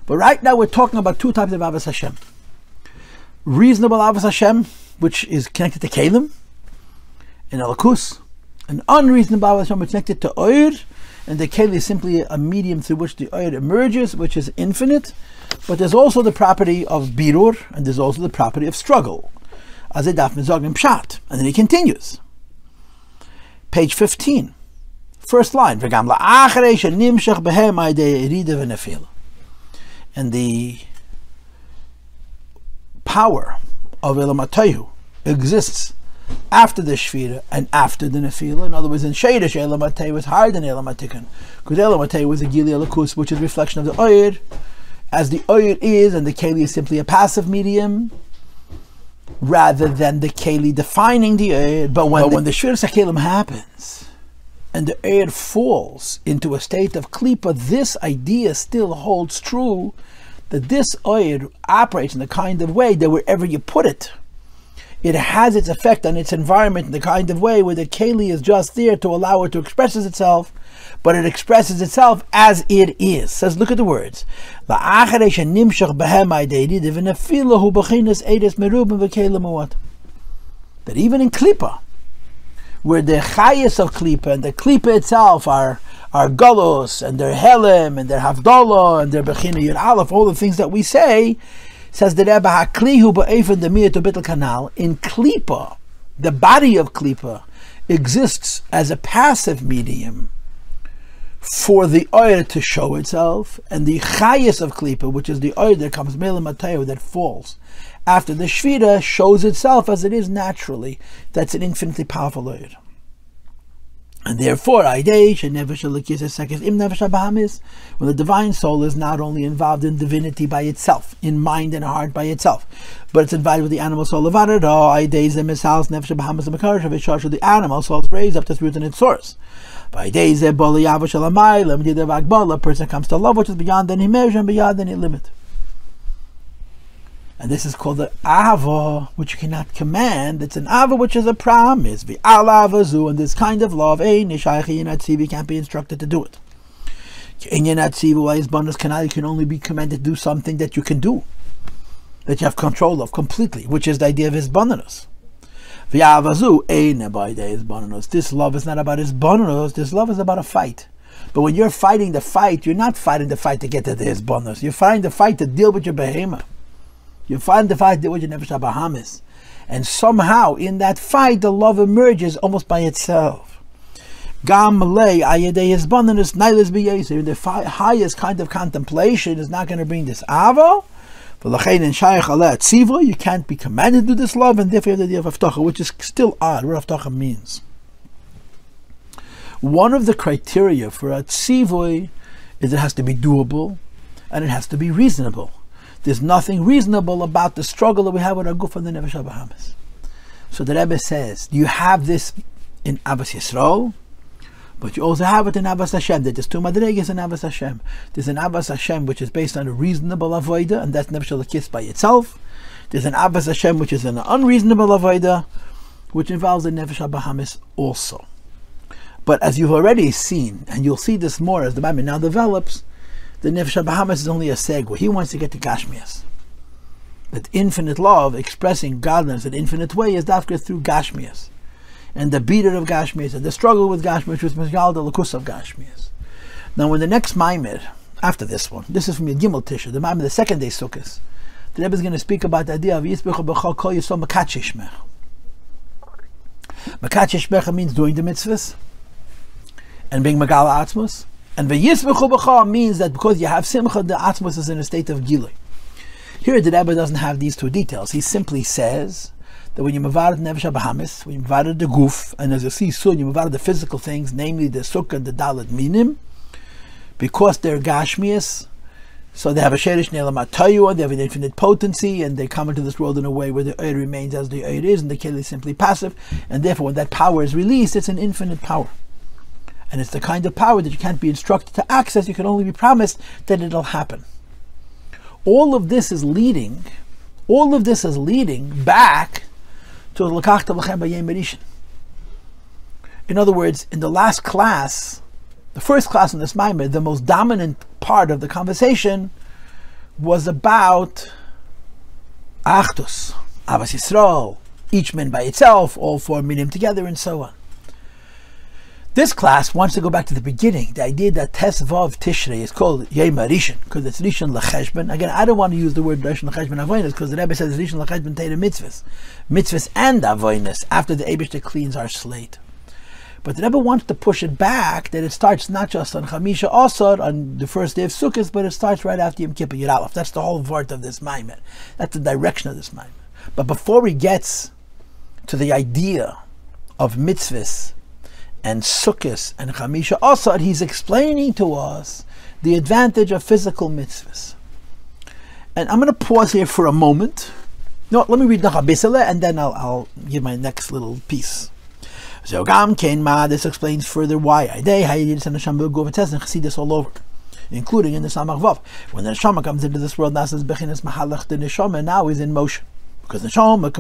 But right now we're talking about two types of Avos Hashem. Reasonable Avos Hashem, which is connected to Keilim and Elokus, and unreasonable Avos Hashem, which is connected to Oyer, and the Keilim is simply a medium through which the Oyer emerges, which is infinite. But there's also the property of Birur, and there's also the property of struggle. As a daf mizogim pshat, and then he continues. Page 15, first line. And the power of Tohu exists after the Shvira and after the Nefila. In other words, in Sheidish, Tohu was higher than Tikkun, because Tohu was a Gili Elokus, which is a reflection of the Oyer, as the Oyer is, and the Keilim is simply a passive medium, rather than the Keilim defining the Oyer. But when the Shvira Keilim happens, and the Oyer falls into a state of Klipa, this idea still holds true, that this Oyer operates in the kind of way that wherever you put it, it has its effect on its environment in the kind of way where the Keilim is just there to allow it to express itself, but it expresses itself as it is. Says, look at the words. That even in Klipa, where the chayas of Klipa and the Klipa itself are Golos, and their Helim, and their Havdalah, and their Bechina Yud Aleph, all the things that we say, says the Rebbe, HaKlihu ba'efen demiyat u'bitel kanal, in Klipa, the body of Klipa exists as a passive medium for the Oyer to show itself, and the chayas of Klipa, which is the Oyer that comes Mele Mateo, that falls after the Shvira, shows itself as it is naturally. That's an infinitely powerful Oyer. And therefore, Nefesh Elokis Nevesh HaBahamis, when the divine soul is not only involved in divinity by itself, in mind and heart by itself, but it's involved with the animal soul of Adar, the animal soul is raised up to its root and its source. A person comes to love which is beyond any measure and beyond any limit. And this is called the Ava, which you cannot command. It's an Ava which is a promise. And this kind of love, you can't be instructed to do it. You can only be commanded to do something that you can do, that you have control of completely, which is the idea of Hisbonenus. This love is not about Hisbonenus, this love is about a fight. But when you're fighting the fight, you're not fighting the fight to get to the Hisbonenus. You're fighting the fight to deal with your behemoth. You find the fight with your Nevesh HaBahamis, and somehow in that fight the love emerges almost by itself. The highest kind of contemplation is not going to bring this ava. You can't be commanded to do this love, and therefore you have the idea of haftacha, which is still odd. What haftacha means. One of the criteria for a tzivoy is it has to be doable. and it has to be reasonable. There's nothing reasonable about the struggle that we have with our guf and the Nevesh HaBahamis. So the Rebbe says, you have this in Abbas Yisrael, but you also have it in Abbas Hashem. There's two madregas in Abbas Hashem. There's an Abbas Hashem which is based on a reasonable avodah, and that's Nefesh Elokis by itself. There's an Abbas Hashem which is an unreasonable avodah, which involves the Nevesh HaBahamis also. But as you've already seen, and you'll see this more as the Maamar now develops, the Nevesh HaBahamis is only a segue. He wants to get to Gashmius. That infinite love, expressing godliness in an infinite way, is dafka through Gashmius. And the beater of Gashmius, and the struggle with Gashmius, which was the Lukus of Gashmius. Now in the next Maamar, after this one, this is from Yom Tisha, the Maamar, the second day Sukkos, the Rebbe is going to speak about the idea of Hisbonenus kol yisod mekadshesh shmech. Mekadshesh shmech means doing the mitzvahs, and being Megal Atzmos. And V'yisbechu means that because you have Simcha, the Atzmos is in a state of Gilui. Here the Rebbe doesn't have these two details. He simply says that when you mavad Nevesh HaBahamis, when you mavad the guf, and as you see soon, you mavad the physical things, namely the sukkah and the dalet minim, because they're Gashmius, so they have a sherish ne'elamat Tohu, they have an infinite potency, and they come into this world in a way where the oir remains as the oir is, and the Keilim is simply passive, and therefore when that power is released, it's an infinite power. And it's the kind of power that you can't be instructed to access, you can only be promised that it'll happen. All of this is leading back to Ulkachtem Luchem. In other words, in the last class, the first class in this Maamar, the most dominant part of the conversation was about Achdus, Abbas Yisrael, each man by itself, all four minim together, and so on. This class wants to go back to the beginning, the idea that Tes Vav Tishrei is called Yom Rishon, because it's Rishon L'Cheshbon. Again, I don't want to use the word Rishon L'Cheshbon Avoinus, because the Rebbe says Rishon L'Cheshbon Teira Mitzvos. Mitzvos and Avoinus, after the Eibishter cleans our slate. But the Rebbe wants to push it back, that it starts not just on Chamisha Asar, on the first day of Sukkos, but it starts right after Yom Kippur Yud Aleph. That's the whole vort of this Maamar. That's the direction of this Maamar. But before he gets to the idea of Mitzvos, and Sukkos and Chamisha Asar, he's explaining to us the advantage of physical mitzvahs. And I'm going to pause here for a moment. No, let me read the Chabisele, and then I'll give my next little piece. So this explains further why I see this all over, including in the Samach Vav. When the neshama comes into this world, the neshama now is in motion, because the neshama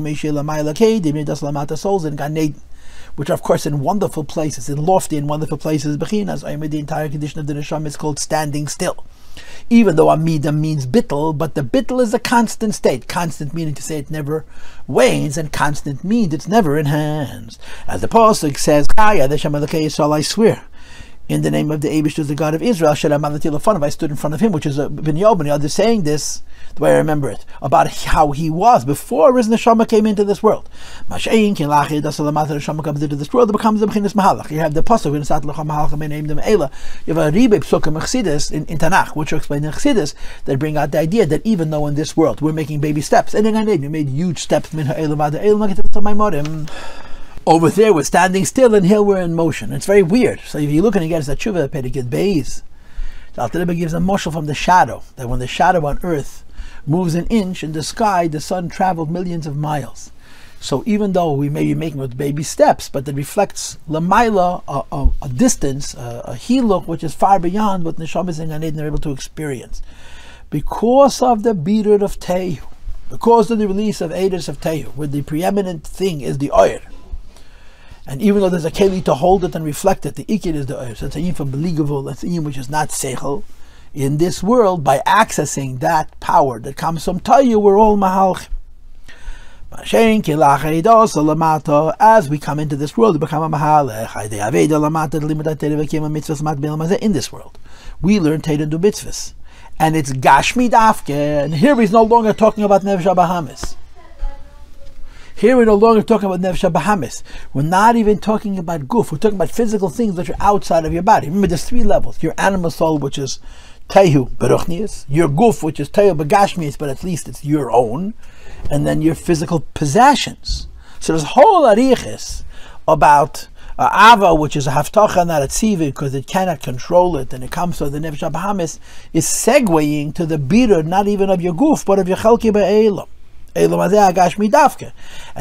souls in Gan Eden, which are of course in wonderful places, in lofty and wonderful places. The entire condition of the neshama is called standing still. Even though amida means bittul, but the bittul is a constant state. Constant meaning to say it never wanes, and constant means it's never in hands. As the pasuk says, I swear, in the name of the Eibishter, the God of Israel, I stood in front of him, which is Ben Yob, others saying this, the way I remember it, about how he was before his neshama came into this world. The neshama comes into this world, it becomes the B'chinas Mahalach. You have the pasuk, you have a Rebbe Psukim Chassidus in Tanakh, which are explained in Chassidus, that bring out the idea that even though in this world we're making baby steps, and in we made huge steps, over there we're standing still, and here we're in motion. It's very weird. So if you're looking against that tshuva pedikid beis, the Alter Rebbe gives a moshel from the shadow, that when the shadow on earth moves an inch in the sky, the sun traveled millions of miles. So even though we may be making with baby steps, but it reflects lamaila, a distance, a hiluk, which is far beyond what neshamas and Gan Eden are able to experience, because of the beater of Tohu, because of the release of Eidos of Tohu, where the preeminent thing is the oir. And even though there's a keli to hold it and reflect it, the ikir is the oir. So it's a yin from beligavul, that's a yin which is not seichel. In this world, by accessing that power that comes from Tohu, we're all mahalchim. As we come into this world, we become a mahalech. In this world, we learn Torah and do mitzvahs. And it's Gashmi Dafke, and here he's no longer talking about Nevesh HaBahamis. Here we're no longer talking about Nevesh HaBahamis. We're not even talking about guf. We're talking about physical things that are outside of your body. Remember, there's three levels. Your animal soul, which is Tohu Beruchnius. Your guf, which is Tohu Begashmius, but at least it's your own. And then your physical possessions. So there's whole arichis about Ava, which is a haftacha, not a tziva, because it cannot control it, and it comes to the Nevesh HaBahamis, is segueing to the birur, not even of your goof, but of your chelki ba'elam. And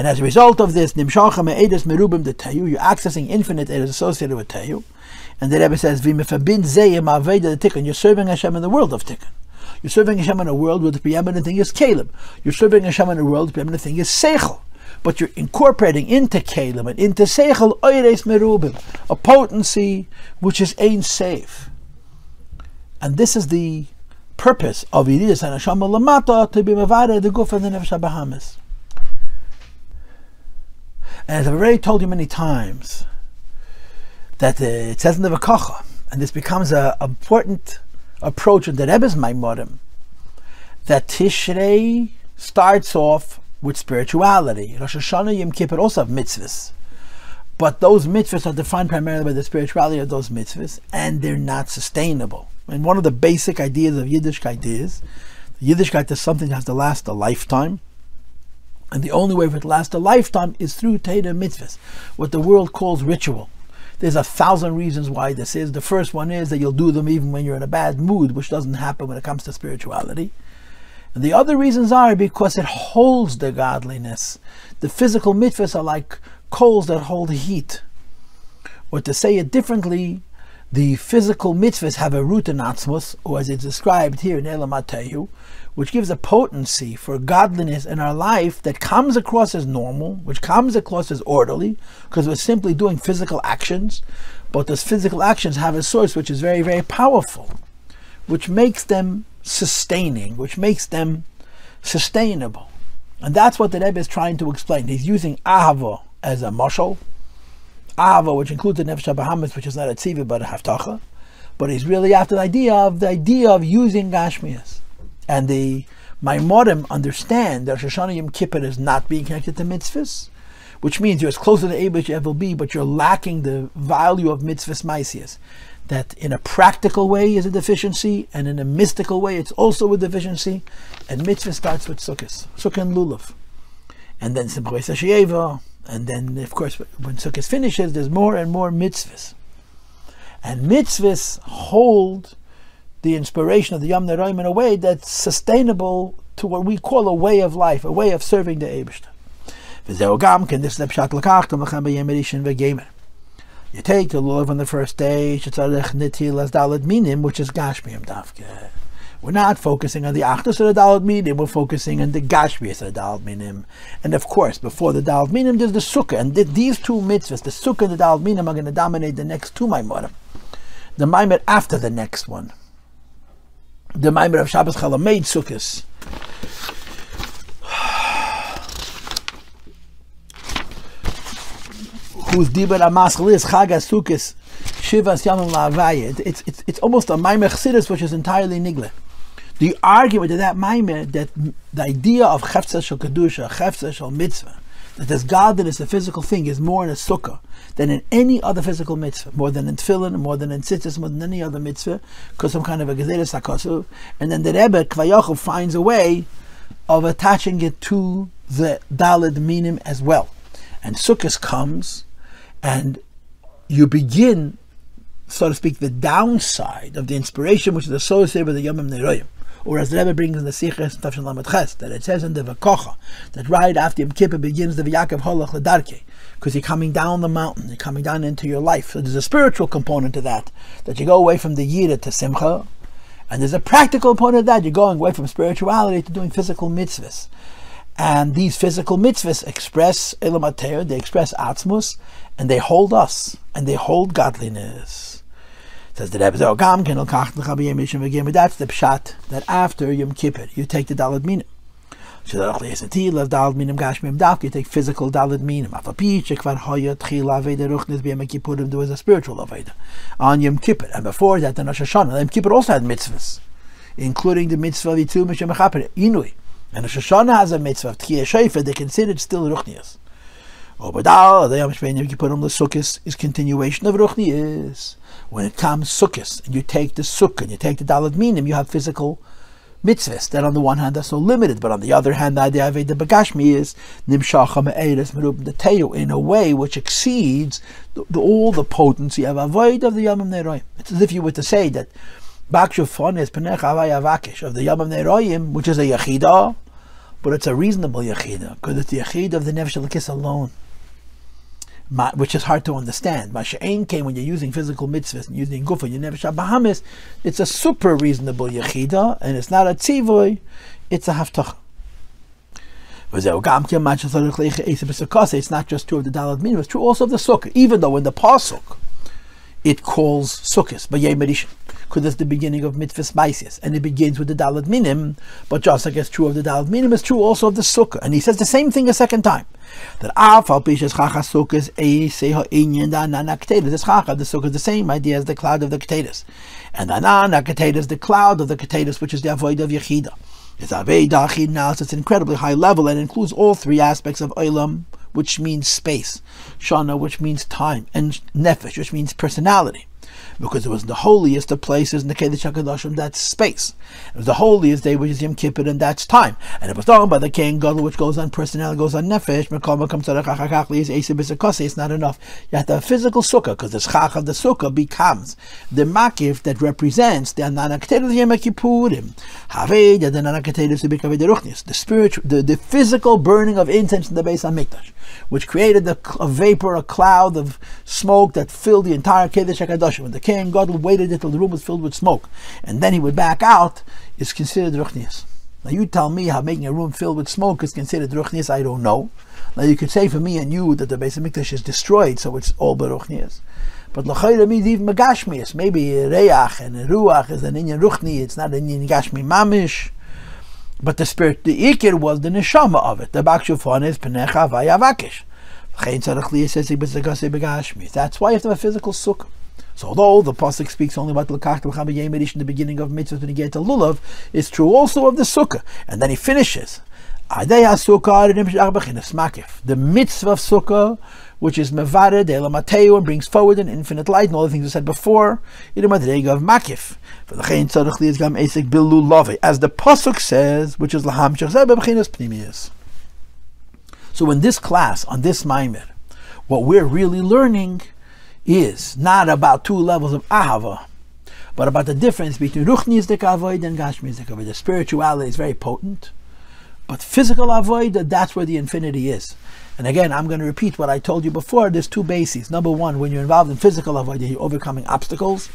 as a result of this, you're accessing infinite edus associated with Tohu. And the Rebbe says, you're serving Hashem in the world of Tikkun. You're serving Hashem in a world where the preeminent thing is Keilim. You're serving Hashem in a world where the preeminent thing is Seichel. But you're incorporating into Keilim and into Seichel oires merubim, a potency which is Ein Seif. And this is the purpose of Yididus and Hashem Lamata, to be Mavada, the Guf and the Nevesh HaBahamis. And as I've already told you many times, that it says in the Vakacha, and this becomes an important approach in the Rebbe's Maimorim, that Tishrei starts off with spirituality. Rosh Hashanah, Yom Kippur also have mitzvahs, but those mitzvahs are defined primarily by the spirituality of those mitzvahs, and they're not sustainable. And one of the basic ideas of Yiddishkeit is, Yiddishkeit is something that has to last a lifetime, and the only way for it to last a lifetime is through Teda mitzvahs, what the world calls ritual. There's 1,000 reasons why this is. The first one is that you'll do them even when you're in a bad mood, which doesn't happen when it comes to spirituality. And the other reasons are because it holds the godliness. The physical mitzvahs are like coals that hold heat. Or to say it differently, the physical mitzvahs have a root in atzmos, or as it's described here in Elamat Tohu, which gives a potency for godliness in our life that comes across as normal, which comes across as orderly, because we're simply doing physical actions, but those physical actions have a source which is very, very powerful, which makes them sustaining, which makes them sustainable. And that's what the Rebbe is trying to explain. He's using Ahava as a mashal, Ahava, which includes the Nefesh HaBahamis, which is not a tziva but a haftacha, but he's really after the idea of using Gashmius. And the Maimorim understand that Rosh Hashanah Yom Kippur is not being connected to mitzvahs, which means you're as close to the Eibush as you ever be, but you're lacking the value of mitzvahs maisias. That in a practical way is a deficiency, and in a mystical way it's also a deficiency. And mitzvah starts with Sukkos, Sukkah and Lulav, and then Simchas Hashiyeva, and then of course when Sukkos finishes, there's more and more mitzvahs. And mitzvahs hold the inspiration of the Yom Neroim in a way that's sustainable to what we call a way of life, a way of serving the Eibishter. This is the Pshat Ulkachtem Luchem. You take the lulav on the first day, which is Gashmium Dafke. We're not focusing on the Achdus of the Dalad Minim, we're focusing on the Gashmius of the Dalad Minim. And of course, before the Dalad Minim, there's the Sukkah. And these two mitzvahs, the Sukkah and the Dalad Minim, are going to dominate the next two Maimorim. The Mamer after the next one, the Mamer of Shabbos Chalameid Sukkos, whose Diber HaMaschal is Chagas Sukkos Shivas Yamim La'avaya. It's almost a Mamer Chassidus which is entirely nigle. The argument of that Mamer, that the idea of Chefza Shel Kedusha, Chefza Shel Mitzvah, that this godliness, a physical thing, is more in a sukkah than in any other physical mitzvah, more than in tefillin, more than in tzitzis, more than any other mitzvah, because some kind of a gezeres hakosuv. And then the Rebbe Kvayochel finds a way of attaching it to the Daled Minim as well. And Sukkos comes, and you begin, so to speak, the downside of the inspiration which is associated with the Yomim Neroim. Or as the Rebbe brings in the Siches Tafshin Lamed Ches, that it says in the Vakocha that right after Yom Kippur begins the V'Yakov Holach L'Darkei, because you're coming down the mountain, you're coming down into your life. So there's a spiritual component to that you go away from the Yira to Simcha, and there's a practical component of that, you're going away from spirituality to doing physical mitzvahs. And these physical mitzvahs express Elam HaTorah, they express Atzmus, and they hold us, and they hold godliness. Says the Rebbe, that's the pshat, that after Yom Kippur, you take the Daled Minim. You take physical Daled Minim. There was a spiritual Aveda on Yom Kippur. And before that, the Rosh Hashanah, Yom Kippur also had mitzvahs, including the mitzvah of Yitzum Mishem Mechaper, Inui. And Rosh Hashanah has a mitzvah of Tkiyah Shofar, they considered still Ruchnias. Obadal, the Yom Kippurim Sukkos is continuation of Ruchnias. When it comes Sukkos, and you take the Sukkah, and you take the Daled Minim, you have physical mitzvahs that on the one hand are so limited, but on the other hand, the idea of the Gashmius nimshacha me'eres merub the Tohu in a way which exceeds all the potency of avoid of the Yom Neroim. It's as if you were to say that Bakshufon is Penech Avay Avakish of the Yom Neroim, which is a Yechida, but it's a reasonable Yechida, because it's the Yechida of the Nefesh Elokis alone, which is hard to understand. Masha'ain came when you're using physical mitzvahs and using gufa, your Nevesh HaBahamis, it's a super reasonable yechida, and it's not a tzivoy, it's a haftach. It's not just true of the dalad minim, it's true also of the sukkah, even though in the pasuk it calls sukkos, because it's the beginning of mitzvahs ma'asis, and it begins with the dalad minim, but just like it's true of the dalad minim, it's true also of the sukkah. And he says the same thing a second time, that afal pishes chachas sukkos eiseha inyan da nana ketedas. This chacha, the sukkah, is the same idea as the cloud of the ketedas, and the nana ketedas, the cloud of the ketedas, which is the avoid of yechida. It's aveda achid now, so it's an incredibly high level and includes all three aspects of olam, which means space, shana, which means time, and nefesh, which means personality. Because it was the holiest of places in the Kodesh HaKadoshim, that's space. It was the holiest day, which is Yom Kippur, and that's time. And it was done by the King Gadol, which goes on personality, goes on nefesh. It's not enough. You have to have a physical sukkah, because the schach of the sukkah becomes the makif that represents the ananaktetiv of Yom Kippurim. The spiritual, the physical burning of incense in the Beis HaMikdash, which created a vapor, a cloud of smoke that filled the entire Kodesh HaKadoshim. When the King Gadol waited until the room was filled with smoke, and then he would back out, is considered ruchnius. Now you tell me how making a room filled with smoke is considered ruchnius, I don't know. Now you could say for me and you that the Beis HaMikdash is destroyed, so it's all but ruchnius. But l'chayra means even Gashmius. Maybe reach and ruach is an inyan ruchni, it's not an inyan gashmi mamish. But the spirit, the ikir was the neshama of it. The bakshufon is penecha vayavakish. That's why you have to have a physical sukkah. So although the pasuk speaks only about Ulkachtem Luchem in the beginning of Mitzvos when you get to Lulav, it's true also of the sukkah. And then he finishes the mitzvah of sukkah, which is mevared elamateu, and brings forward an infinite light, and all the things we said before, in the madrega of makif. As the pasuk says, which is lahamshach. So in this class, on this Maamar, what we're really learning is not about two levels of ahava, but about the difference between ruchnius de avoid and Gashmius de avoid. The spirituality is very potent, but physical avoid, that's where the infinity is. And again, I'm going to repeat what I told you before. There's two bases. Number one, when you're involved in physical avoid, you're overcoming obstacles.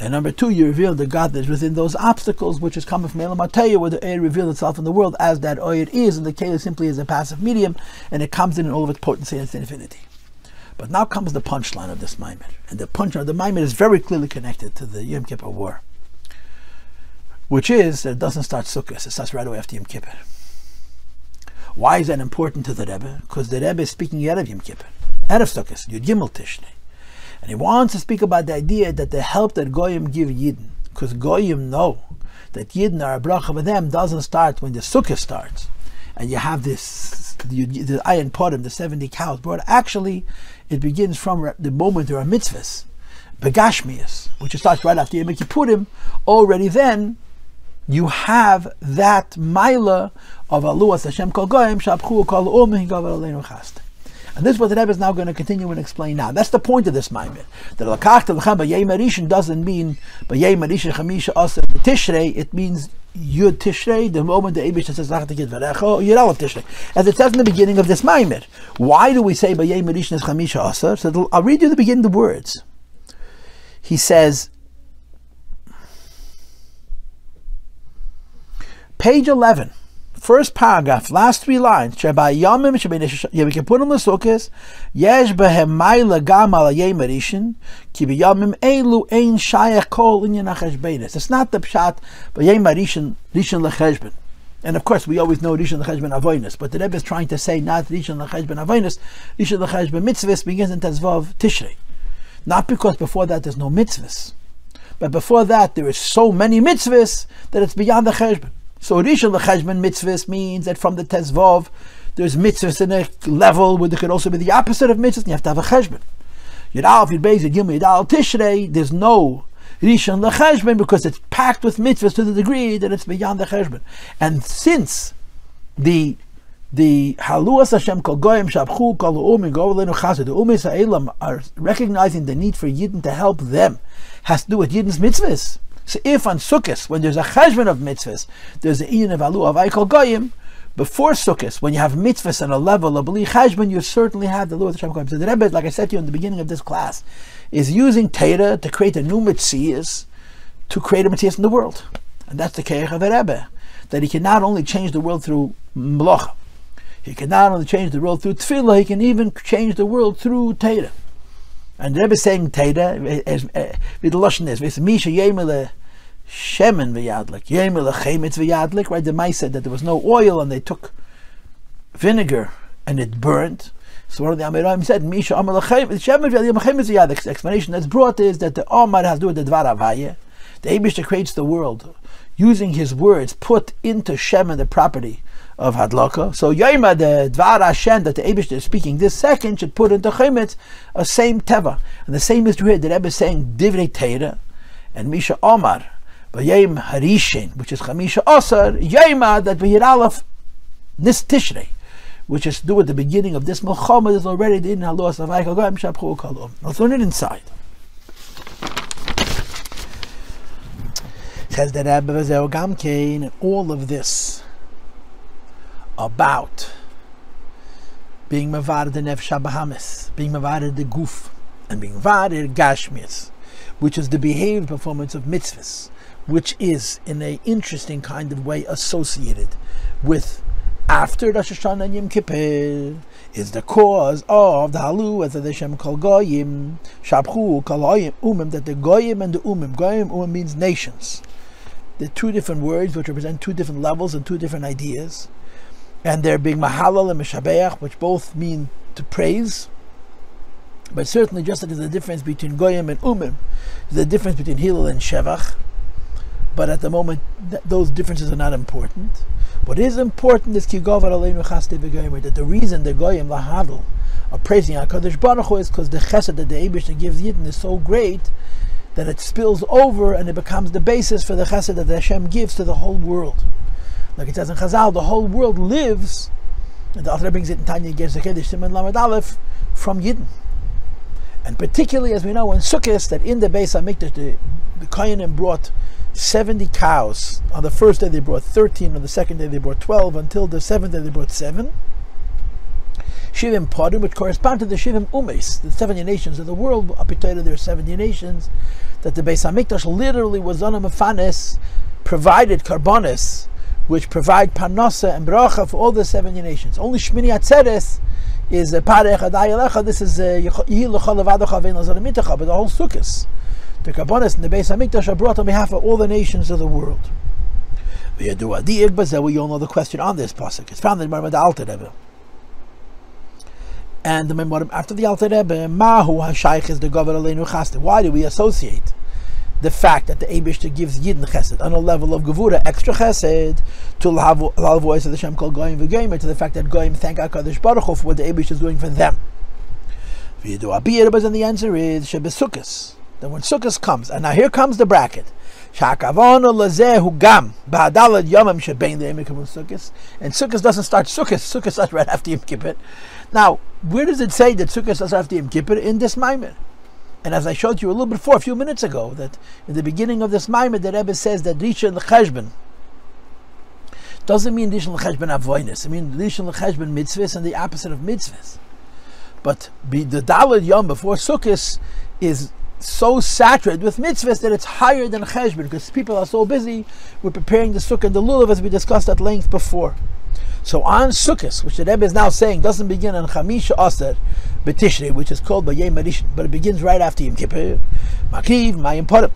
And number two, you reveal the God that is within those obstacles, which is coming from Elam HaTohu, where the air reveals itself in the world as that oil is, and the Keilim simply is a passive medium, and it comes in all of its potency and its infinity. But now comes the punchline of this Maamar. And the punchline of the Maamar is very clearly connected to the Yom Kippur war, which is that it doesn't start Sukkos, it starts right away after Yom Kippur. Why is that important to the Rebbe? Because the Rebbe is speaking out of Yom Kippur, out of Sukkos, Yud Gimel Tishrei. And he wants to speak about the idea that the help that Goyim give Yidden, because Goyim know that Yidden are a bracha of them, doesn't start when the Sukkah starts. And you have this, the iron potim, the 70 cows brought. Actually, it begins from the moment there are mitzvahs, Gashmius, which starts right after Yom Kippurim. Already then, you have that maila of aluas Hashem kol goyim שבחוהו kol האומים gavar aleinu chast. And this is what the Rebbe is now going to continue and explain now. That's the point of this Maamar. That Ulkachtem Luchem b'yom harishon doesn't mean b'yom harishon chamisha asar b'tishrei. It means Yud Tishrei, the moment the Eibush says Lachtikid Varecho, Yud Aleph Tishrei. As it says in the beginning of this Maamar. Why do we say b'yom harishon is chamisha asar? So I'll read you the beginning of the words. He says, page 11. First paragraph, last three lines. Sheba yomim Yom Kippurim l'Sukkos yesh behem ma'ila gam al hayom harishon ki b'yomim elu ein shayach kol inyan hacheshbonos. It's not the pshat b'yom harishon rishon lecheshbon. And of course, we always know rishon lecheshbon avonos, but the Rebbe is trying to say not rishon lecheshbon avonos, rishon lecheshbon mitzvahs begins in Tezvav Tishrei. Not because before that there's no mitzvahs, but before that there is so many mitzvahs that it's beyond the cheshbon. So Rishon L'Cheshbon mitzvahs means that from the Tezvav there's mitzvahs in a level where there could also be the opposite of mitzvahs, and you have to have a cheshbon. Yud Aleph, Yud Beis, Yud Gimel, Yud Aleph Tishrei, there's no Rishon lecheshbon, because it's packed with mitzvahs to the degree that it's beyond the cheshbon. And since the haluas Hashem kol goyim shabchou kol haoמים go leinu chassid, the umis ha'elam are recognizing the need for Yidden to help them, has to do with Yidden's mitzvahs. So if on Sukkos, when there's a cheshbon of mitzvahs, there's an inyan of halu of kol goyim, before Sukkos, when you have mitzvahs on a level of b'li cheshbon, you certainly have the halu of Hashem kol goyim. So the Rebbe, like I said to you in the beginning of this class, is using Torah to create a new mitzvahs, to create a mitzvahs in the world. And that's the keich of the Rebbe, that he can not only change the world through melacha, he can not only change the world through tefillah, he can even change the world through Torah. And the Rebbe is saying Torah, with the lashon is, Misha Yemele Shemen v'yadlik, Yemele Chemetz v'yadlik, right? The Mai said that there was no oil and they took vinegar and it burnt. So one of the Amirim said, Misha Amel Shemen v'yadlik, v'yadlik. The explanation that's brought is that the Omar has to do with the Dvar Havaya. The Eibishter creates the world, using his words, put into Shemen the property of Hadlaka. So Yoima, the Dvar Hashem that the Eibishter is speaking this second, should put into Chemetz a same Teva. And the same is true here. The Rebbe is saying Divrei Torah and Misha Omar, V'yayim Harishin, which is Chamisha Osar, Yoima, that V'yir Aleph Nis Tishrei, which is to do with the beginning of this Melchama, is already the in Halos of Aikal Goyim Shabchou Kalom. Let's learn it inside. Says the Rebbe V'zeu Gamkein, and all of this about being Mavar the Nefesh HaBahamis, being Mavar the Guf, and being Mavar the Gashmius, which is the behaved performance of mitzvahs, which is in an interesting kind of way associated with after Rosh Hashanah and Yom Kippur, is the cause of the halu as the Hashem kol goyim shabchou kol haoמים, that the goyim and the umim, goyim means nations. They're two different words which represent two different levels and two different ideas, and they're being mahalal and meshabeach, which both mean to praise. But certainly, just like there's a difference between goyim and umim, there's a difference between hillel and shevach. But at the moment, those differences are not important. What is important is that the reason the goyim lahadl are praising HaKadosh Baruch Hu is because the chesed that the Eibishter gives Yidden is so great that it spills over and it becomes the basis for the chesed that the Hashem gives to the whole world. Like it says in Chazal, the whole world lives, and the author brings it in Tanya Ger Zekedesh Siman Lamed Aleph, from Yidden. And particularly, as we know, in Sukkos, that in the Beis HaMikdash, the Kohanim brought 70 cows. On the first day they brought 13, on the second day they brought 12, until the seventh day they brought 7. Shivim Parim, which correspond to the Shivim Umes, the 70 nations of the world. Up to there are 70 nations, that the Beis HaMikdash literally was on a mefanes, provided karbonis, which provide parnasa and bracha for all the 70 nations. Only Shmini Atzeres is a parech adayalecha. This is Yihi l'chol levadocha vein l'zar mitacha. But the whole Sukkos, the karbonis and the Beis HaMikdash are brought on behalf of all the nations of the world. We all know the question on this pasuk. It's found in the Maamar Alter Rebbe. And the Maamar after the Alter Rebbe, Mahu HaShaykh is the Gover Aleinu Chassid. Why do we associate the fact that the Eibishter gives Yidden Chesed on a level of Gevura, extra Chesed, to the voice of the Shem called Goyim v'Goyim, to the fact that Goyim thank HaKadosh Baruch Hu for what the Eibishter is doing for them? And the answer is Sukkos. That when Sukkos comes, and now here comes the bracket. And Sukkos doesn't start Sukkos starts right after Yom Kippur. Now, where does it say that Sukkos starts after Yom Kippur? In this Mamer. And as I showed you a little bit before, a few minutes ago, that in the beginning of this Maamar, the Rebbe says that Rishon l'cheshbon doesn't mean Rishon l'cheshbon avoinus. It means Rishon l'cheshbon mitzvahs and the opposite of mitzvahs. But the Daled Yom before Sukkos is so saturated with mitzvahs that it's higher than cheshbon, because people are so busy with preparing the sukkah and the lulav, as we discussed at length before. So on Sukkos, which the Rebbe is now saying doesn't begin on Chamisha Aser B'Tishrei, which is called B'Yom Rishon, but it begins right after Yom Kippur. Makriv Mayim Parim.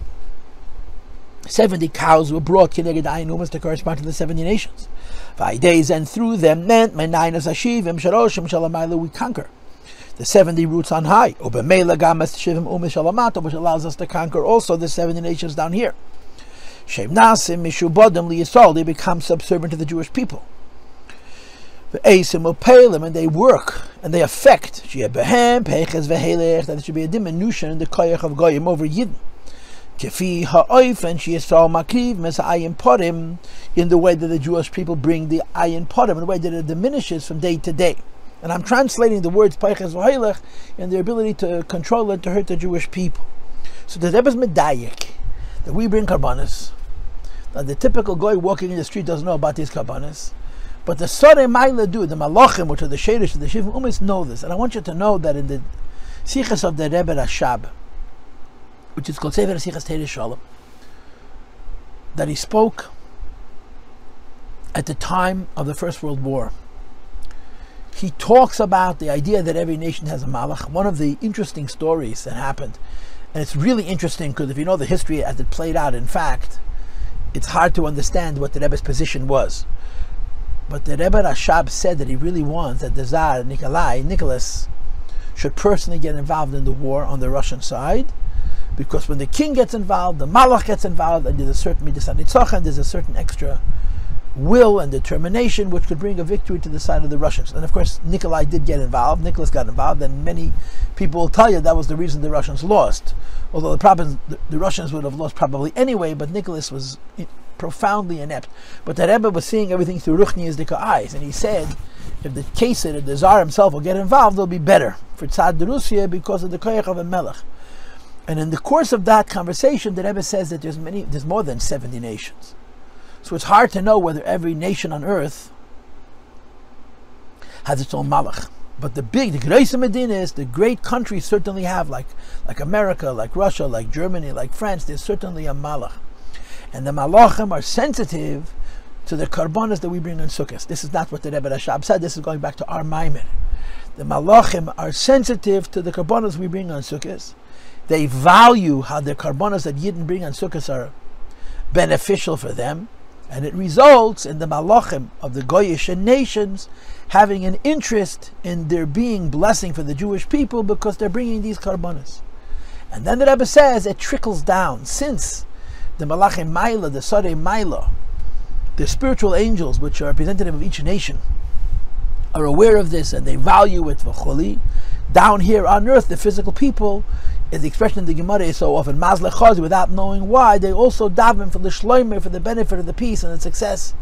70 cows were brought Kineged Ayin Umas to correspond to the 70 nations. 5 days, and through them meant Menainas Hashivim Sharoshim Shalamayla, we conquer the 70 roots on high. Ubemela Gamas Shivim Umas Shalamata, which allows us to conquer also the 70 nations down here. Shem Nasim Mishubodim Li Yisrael, they become subservient to the Jewish people. And they work and they affect that there should be a diminution in the koyach of goyim over Yidden. Kefi ha'oifen she'yisrael makriv mes ha'ayin porim, in the way that the Jewish people bring the ayin porim, in the way that it diminishes from day to day. And I'm translating the words peiches v'hoilech and their ability to control and to hurt the Jewish people. So the Rebbe's medayik that we bring karbanos. Now the typical goy walking in the street doesn't know about these karbanos, but the Sorei Maila do, the Malachim, which are the Shadish of the Shivim Umis, know this. And I want you to know that in the Sichas of the Rebbe Rashab, which is called Sefer Sichas Teirei Shalom, that he spoke at the time of the First World War. He talks about the idea that every nation has a Malach. One of the interesting stories that happened, and it's really interesting because if you know the history as it played out, in fact, it's hard to understand what the Rebbe's position was. But the Rebbe Rashab said that he really wants that the Tsar Nicholas should personally get involved in the war on the Russian side, because when the king gets involved, the Malach gets involved, and there's a certain midas hanitzachon, there's a certain extra will and determination which could bring a victory to the side of the Russians. And of course, Nikolai did get involved. Nicholas got involved, and many people will tell you that was the reason the Russians lost. Although the Russians would have lost probably anyway, but Nicholas was profoundly inept. But the Rebbe was seeing everything through Ruchni's Dika eyes, and he said, if the Kesar, the Tsar himself, will get involved, it'll be better for Tzad de Russia because of the koyach of a melech. And in the course of that conversation, the Rebbe says that there's more than 70 nations. So it's hard to know whether every nation on earth has its own malach. But the great Medina, the great countries certainly have, like America, like Russia, like Germany, like France, there's certainly a malach. And the malachim are sensitive to the karbonos that we bring on Sukkos. This is not what the Rebbe Rashab said, this is going back to our Mamer. The malachim are sensitive to the karbonos we bring on Sukkos. They value how the karbonos that Yidden bring on Sukkos are beneficial for them, and it results in the malachim of the goyish nations having an interest in there being blessing for the Jewish people because they're bringing these karbonos. And then the Rebbe says it trickles down, since the malachim maila, the Sorei Maila, the spiritual angels which are representative of each nation, are aware of this and they value it v'choli. Down here on earth, the physical people, as the expression in the Gemara is so often, mazlechazi, without knowing why, they also daven for the shloimer, for the benefit of the peace and the success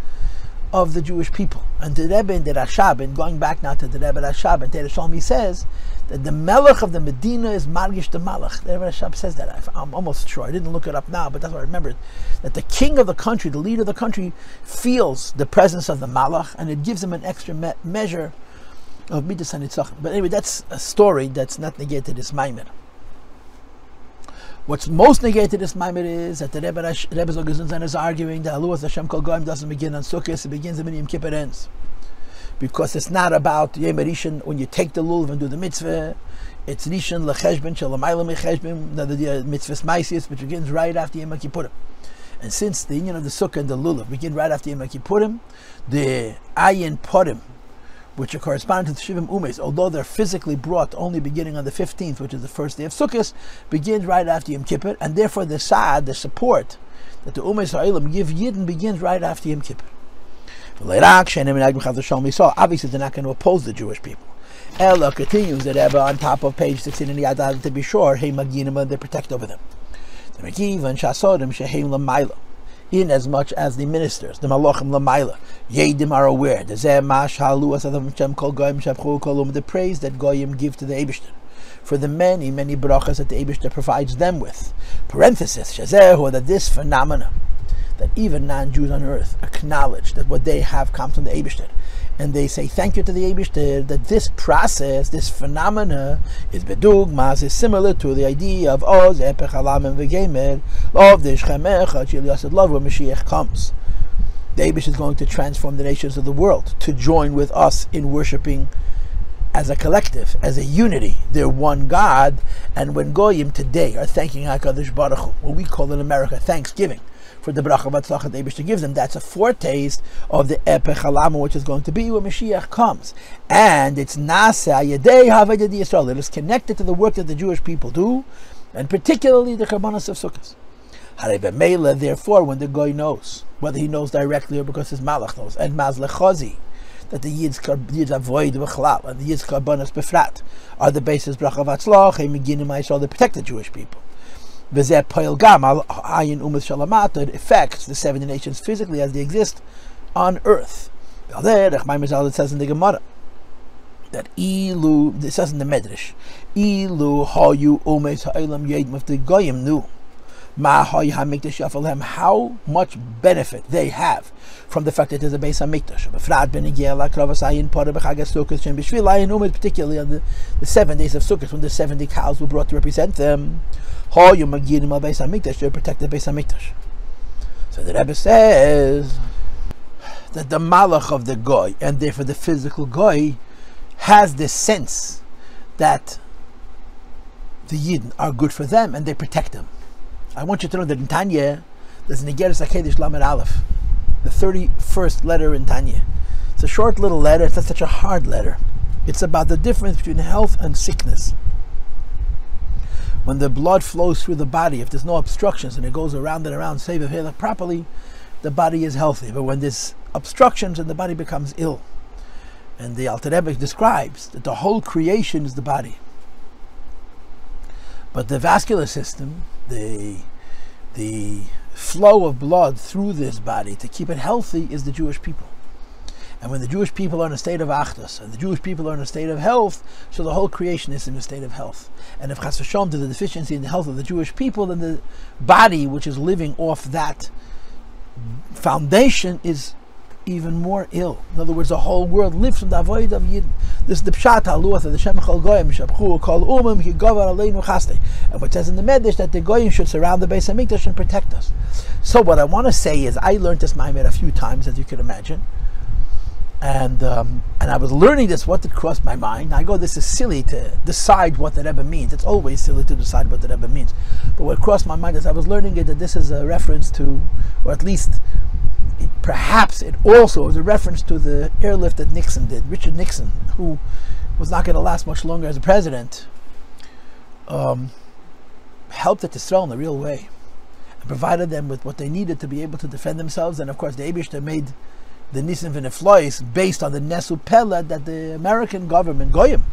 of the Jewish people. And the Rebbe in the Rashab, and going back now to the Rebbe Rashab and Teirei Shalom, he says that the melech of the Medina is margish the malach. The Rebbe Rashab says that. I'm almost sure. I didn't look it up now, but that's what I remembered. That the king of the country, the leader of the country, feels the presence of the malach, and it gives him an extra measure of midas hanitzachon. But anyway, that's a story that's not negated to this Maamar. What's most negated to this Maamar is that the Rebbe's Zogazunzan is arguing that Haluas Hashem Kol Goyim doesn't begin on Sukkos, it begins when Yom Kippur ends. Because it's not about Yom Rishon when you take the lulav and do the mitzvah. It's Rishon lecheshbon shelamayla mecheshbon, the Mitzvos Maisius, which begins right after Yom Kippurim. And since the union of the Sukkah and the lulav begin right after Yom Kippurim, the ayin porim, which are corresponding to the Shivim Umes, although they're physically brought only beginning on the 15th, which is the first day of Sukkos, begins right after Yom Kippur, and therefore the Sa'ad, the support that the Umes HaOlam give Yidden, begins right after Yom Kippur. Obviously they're not going to oppose the Jewish people. Ella continues the Rebbe on top of page 16 in the Yadad to be sure, hey Maginima, they protect over them. The Mekiv and Shasodim Shehem Lamaila. In as much as the ministers, the Malachim Lamaila, Yedim are aware, the praise that Goyim give to the Eibishter, for the many brachas that the Eibishter provides them with. Parenthesis, Shazehu, that this phenomena, that even non-Jews on earth acknowledge that what they have comes from the Eibishter, and they say thank you to the Eibishter, that this process, this phenomena, is bedugmas, is similar to the idea of Oz, Epech, Alam, and V'gemer, of the Shchemecha, Chil Yasad Love, when Mashiach comes. The Eibishter is going to transform the nations of the world to join with us in worshipping as a collective, as a unity. They're one God, and when Goyim today are thanking HaKadosh Baruch Hu, what we call in America Thanksgiving, for the bracha v'atzlacha the Eibishter gives them, that's a foretaste of the Epech Halama, which is going to be when Mashiach comes. And it's Nasa Yedei Haved Yisrael. It is connected to the work that the Jewish people do, and particularly the karbanos of Sukkos. Harei b'meila, therefore, when the Goy knows, whether he knows directly or because his Malach knows, and Mazlechozi, that the Yid's avoid v'chlal, and the Yid's karbanos befrat, are the basis bracha v'atzlacha, Meginim Yisrael, they protect the Jewish people. V'zeh poil gam al ayin umas shalamata. It affects the 70 nations physically as they exist on earth. It says in the Gemara that it says in the Medrash, ilu hayu umes ha'olam yedm, if the goyim knew how much benefit they have from the fact that there's a Beis HaMikdash, particularly on the 7 days of Sukkos, when the 70 cows were brought to represent them, they protect the Beis HaMikdash. So the Rebbe says that the malach of the goy, and therefore the physical goy, has this sense that the Yidden are good for them and they protect them. I want you to know that in Tanya, there's Negeres HaKedesh Lamed Aleph, the 31st letter in Tanya. It's a short little letter, it's not such a hard letter. It's about the difference between health and sickness. When the blood flows through the body, if there's no obstructions and it goes around and around, save it properly, the body is healthy. But when there's obstructions, and the body becomes ill. And the Alter Rebbe describes that the whole creation is the body. But the vascular system, the flow of blood through this body to keep it healthy, is the Jewish people. And when the Jewish people are in a state of achdus, and the Jewish people are in a state of health, so the whole creation is in a state of health. And if chas v'shalom there's a deficiency in the health of the Jewish people, then the body, which is living off that foundation, is even more ill. In other words, the whole world lives from the avoid of Yidden. This is the pshat haluach of the Goyim Shabchou Kol Umim Ki Govar Aleinu Chastei. And what says in the Medrash that the Goyim should surround the Beis Hamikdash and protect us. So what I want to say is, I learned this Maamar a few times, as you can imagine, and I was learning this. What did cross my mind? I go, this is silly to decide what the Rebbe means. It's always silly to decide what the Rebbe means. But what crossed my mind as I was learning it, that this is a reference to, or at least perhaps it also is a reference to the airlift that Nixon did. Richard Nixon, who was not going to last much longer as a president, helped at Israel in a real way and provided them with what they needed to be able to defend themselves. And of course, the Eibishter made the Nisim v'Neflois based on the Nesu Pella that the American government, Goyim,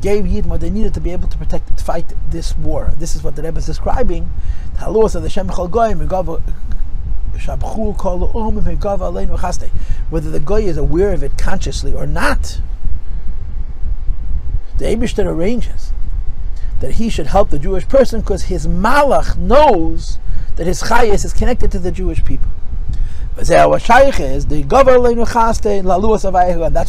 gave Yidden what they needed to be able to fight this war. This is what the Rebbe is describing. Whether the Goy is aware of it consciously or not, the Eibishter arranges that he should help the Jewish person because his malach knows that his chayes is connected to the Jewish people. And that's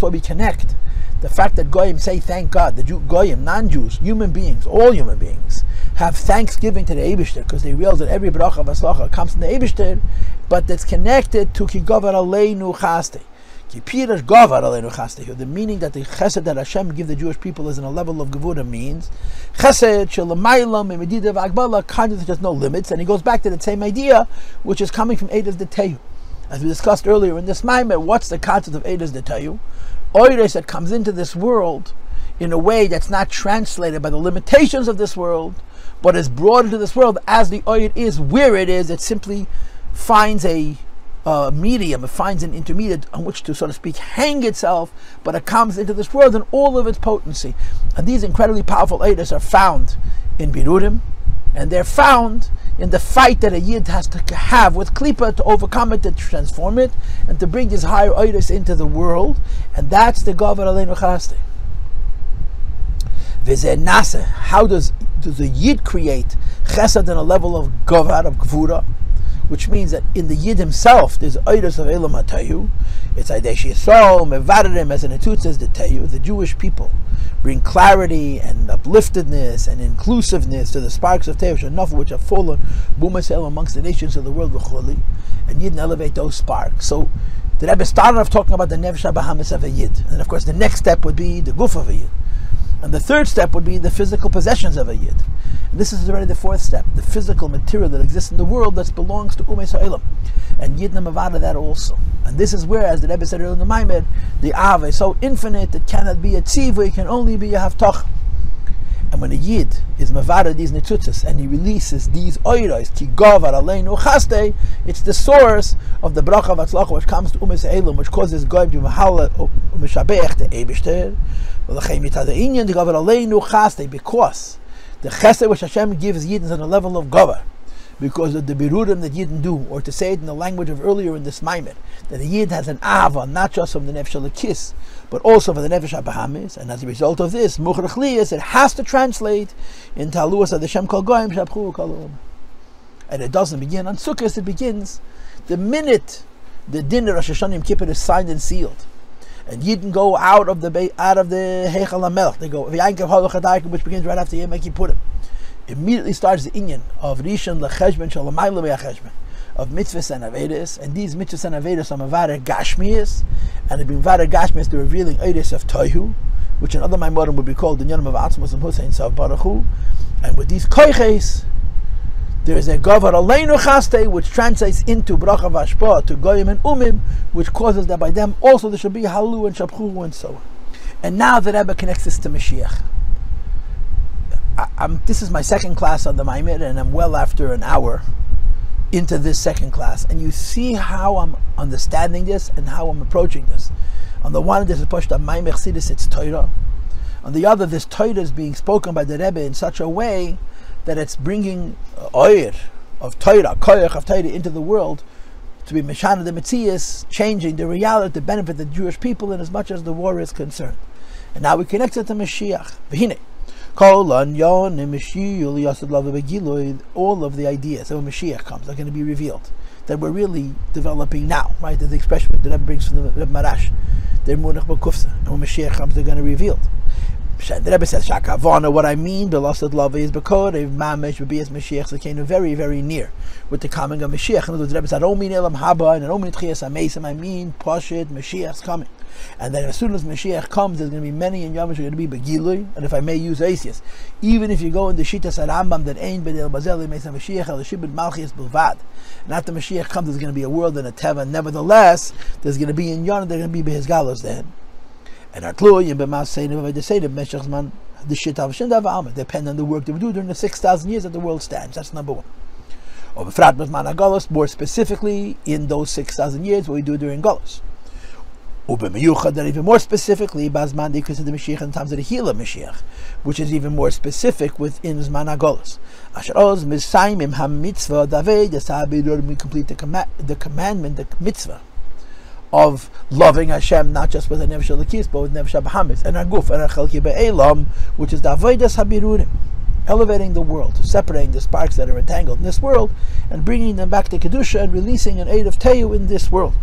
why we connect the fact that Goyim say thank God. The Goyim, non-Jews, human beings, all human beings, have thanksgiving to the Eibishter because they realize that every bracha v'aslacha comes from the Eibishter, but that's connected to Ki Govar Aleinu Chastei. Ki Pirish Govar Aleinu Chastei. The meaning that the chesed that Hashem give the Jewish people is in a level of gevura means chesed shelamaylam emedida v'agbala, kind of there's no limits, and he goes back to the same idea, which is coming from Eidos de Tohu. As we discussed earlier in this Maamar, what's the concept of Eidos de Tohu? Oiros that comes into this world in a way that's not translated by the limitations of this world, but is brought into this world as the oid is where it is. It simply finds a medium, it finds an intermediate on which to, so to speak, hang itself, but it comes into this world in all of its potency. And these incredibly powerful oidos are found in Birurim, and they're found in the fight that a Yid has to have with Klippa to overcome it, to transform it, and to bring these higher oidos into the world. And that's the Govar Aleinu Chastei. How does the Yid create chesed in a level of Govar, of Gvura, which means that in the Yid himself there's oidos of Elam HaTohu. It's Aidesh Yisrael, Mevarerim, as an etut says the Tohu. The Jewish people bring clarity and upliftedness and inclusiveness to the sparks of Tohu, enough of which have fallen Bumasel amongst the nations of the world, and Yidden elevate those sparks. So the Rebbe started off talking about the Nevesh HaBahamis of a Yid, and of course the next step would be the Guf of a Yid. And the third step would be the physical possessions of a Yid. And this is already the fourth step, the physical material that exists in the world that belongs to Umes Ha'olam. And Yidna Mavada that also. And this is where, as the Rebbe said earlier in the Maamar, the Av is so infinite, it cannot be a tziva, it can only be a haftach. And when a Yid is Mavada these netzutzes, and he releases these oiros, Ki Govar Aleinu Chastei, it's the source of the bracha v'atzlacha which comes to Umes Ha'olam, which causes Goyim to Mahal U'Meshabeach the Eibishter, because The chesed which Hashem gives Yidden is on a level of Gava, because of the birudim that Yidden do, or to say it in the language of earlier in this Maamar, that the Yid has an ava, not just from the Nefesh Elokis, but also for the Nevesh HaBahamis, and as a result of this, it has to translate into haluas of the Shem kol guyim שבחוהו כל. And it doesn't begin on Sukkos, it begins the minute the dinner Rosh Hashanah Yom Kippur is signed and sealed, and Yidden go out of the Heichal HaMelech. They go v'yankev halachadayim, which begins right after Yom Kippur. Immediately starts the inyan of Rishon lecheshben shalamayla me'acheshben, of mitzvahs and avedas, and these mitzvahs and avedas are mavare Gashmius, and it being mavare Gashmius, the revealing edes of Tohu, which in other Maamorim would be called the Nyanim of Atzmos and Hussein Sabbahu. And with these koiches, there is a gavar aleinu chaste, which translates into bracha v'ashpa to guyim and umim, which causes that by them also there should be hallelu and שבחוהו and so on. And now the Rebbe connects this to Mashiach. This is my second class on the Maamar, and I'm well after an hour into this second class, and you see how I'm understanding this and how I'm approaching this. On the one, this is pushed on Maamar Chassidus, it's Torah. On the other, this Torah is being spoken by the Rebbe in such a way that it's bringing oir of Torah, koyach of Torah into the world, to be Meshana the Metzias, changing the reality to benefit the Jewish people in as much as the war is concerned. And now we connect it to Mashiach. V'hine, all of the ideas that when Mashiach comes are going to be revealed, that we're really developing now, right? There's the expression that the Rebbe brings from the Rebbe Marash, they're munach b'kufsa, and when Mashiach comes, they're going to be revealed. The Rebbe says, Shakavana, what I mean, the lost love is because Mamesh would be as Mashiach, so came very, very near with the coming of Mashiach. In other words, the Rebbe said, I don't mean Elam Haba, and I don't mean Tchias HaMesim, I mean Pashit, Mashiach's coming. And then as soon as Mashiach comes, there's going to be many in Yom Kippur are going to be Begilui, and if I may use Asias, even if you go in the Shitas Rambam that ain't Bedel Bazeli Mesa Mashiach El Shibud Malchias Bilvad, and after Mashiach comes, there's going to be a world and a Teva. Nevertheless, there's going to be in Yom, they're going to be Behis Galos then. And our Tluy and B'mas Seinim of the Seinim Meshachman the Shit of Shindav Alma depend on the work that we do during the 6,000 years that the world stands. That's number one. Or B'frat B'zman HaGolos, more specifically in those 6,000 years what we do during Golos. That even more specifically, Bazman because of the Mashiach in times of the Hila Mashiach, which is even more specific within Zman HaGolos. Asheroz Misaimim HaMitzvah Davei Desabidur, we complete the commandment, the mitzvah of loving Hashem not just with a Nefesh Elokis but with Nevesh HaBahamis and our Guf and our Chalki Be'elam, which is the Avodas HaBirurim, elevating the world, separating the sparks that are entangled in this world and bringing them back to Kedusha and releasing an aid of Tohu in this world.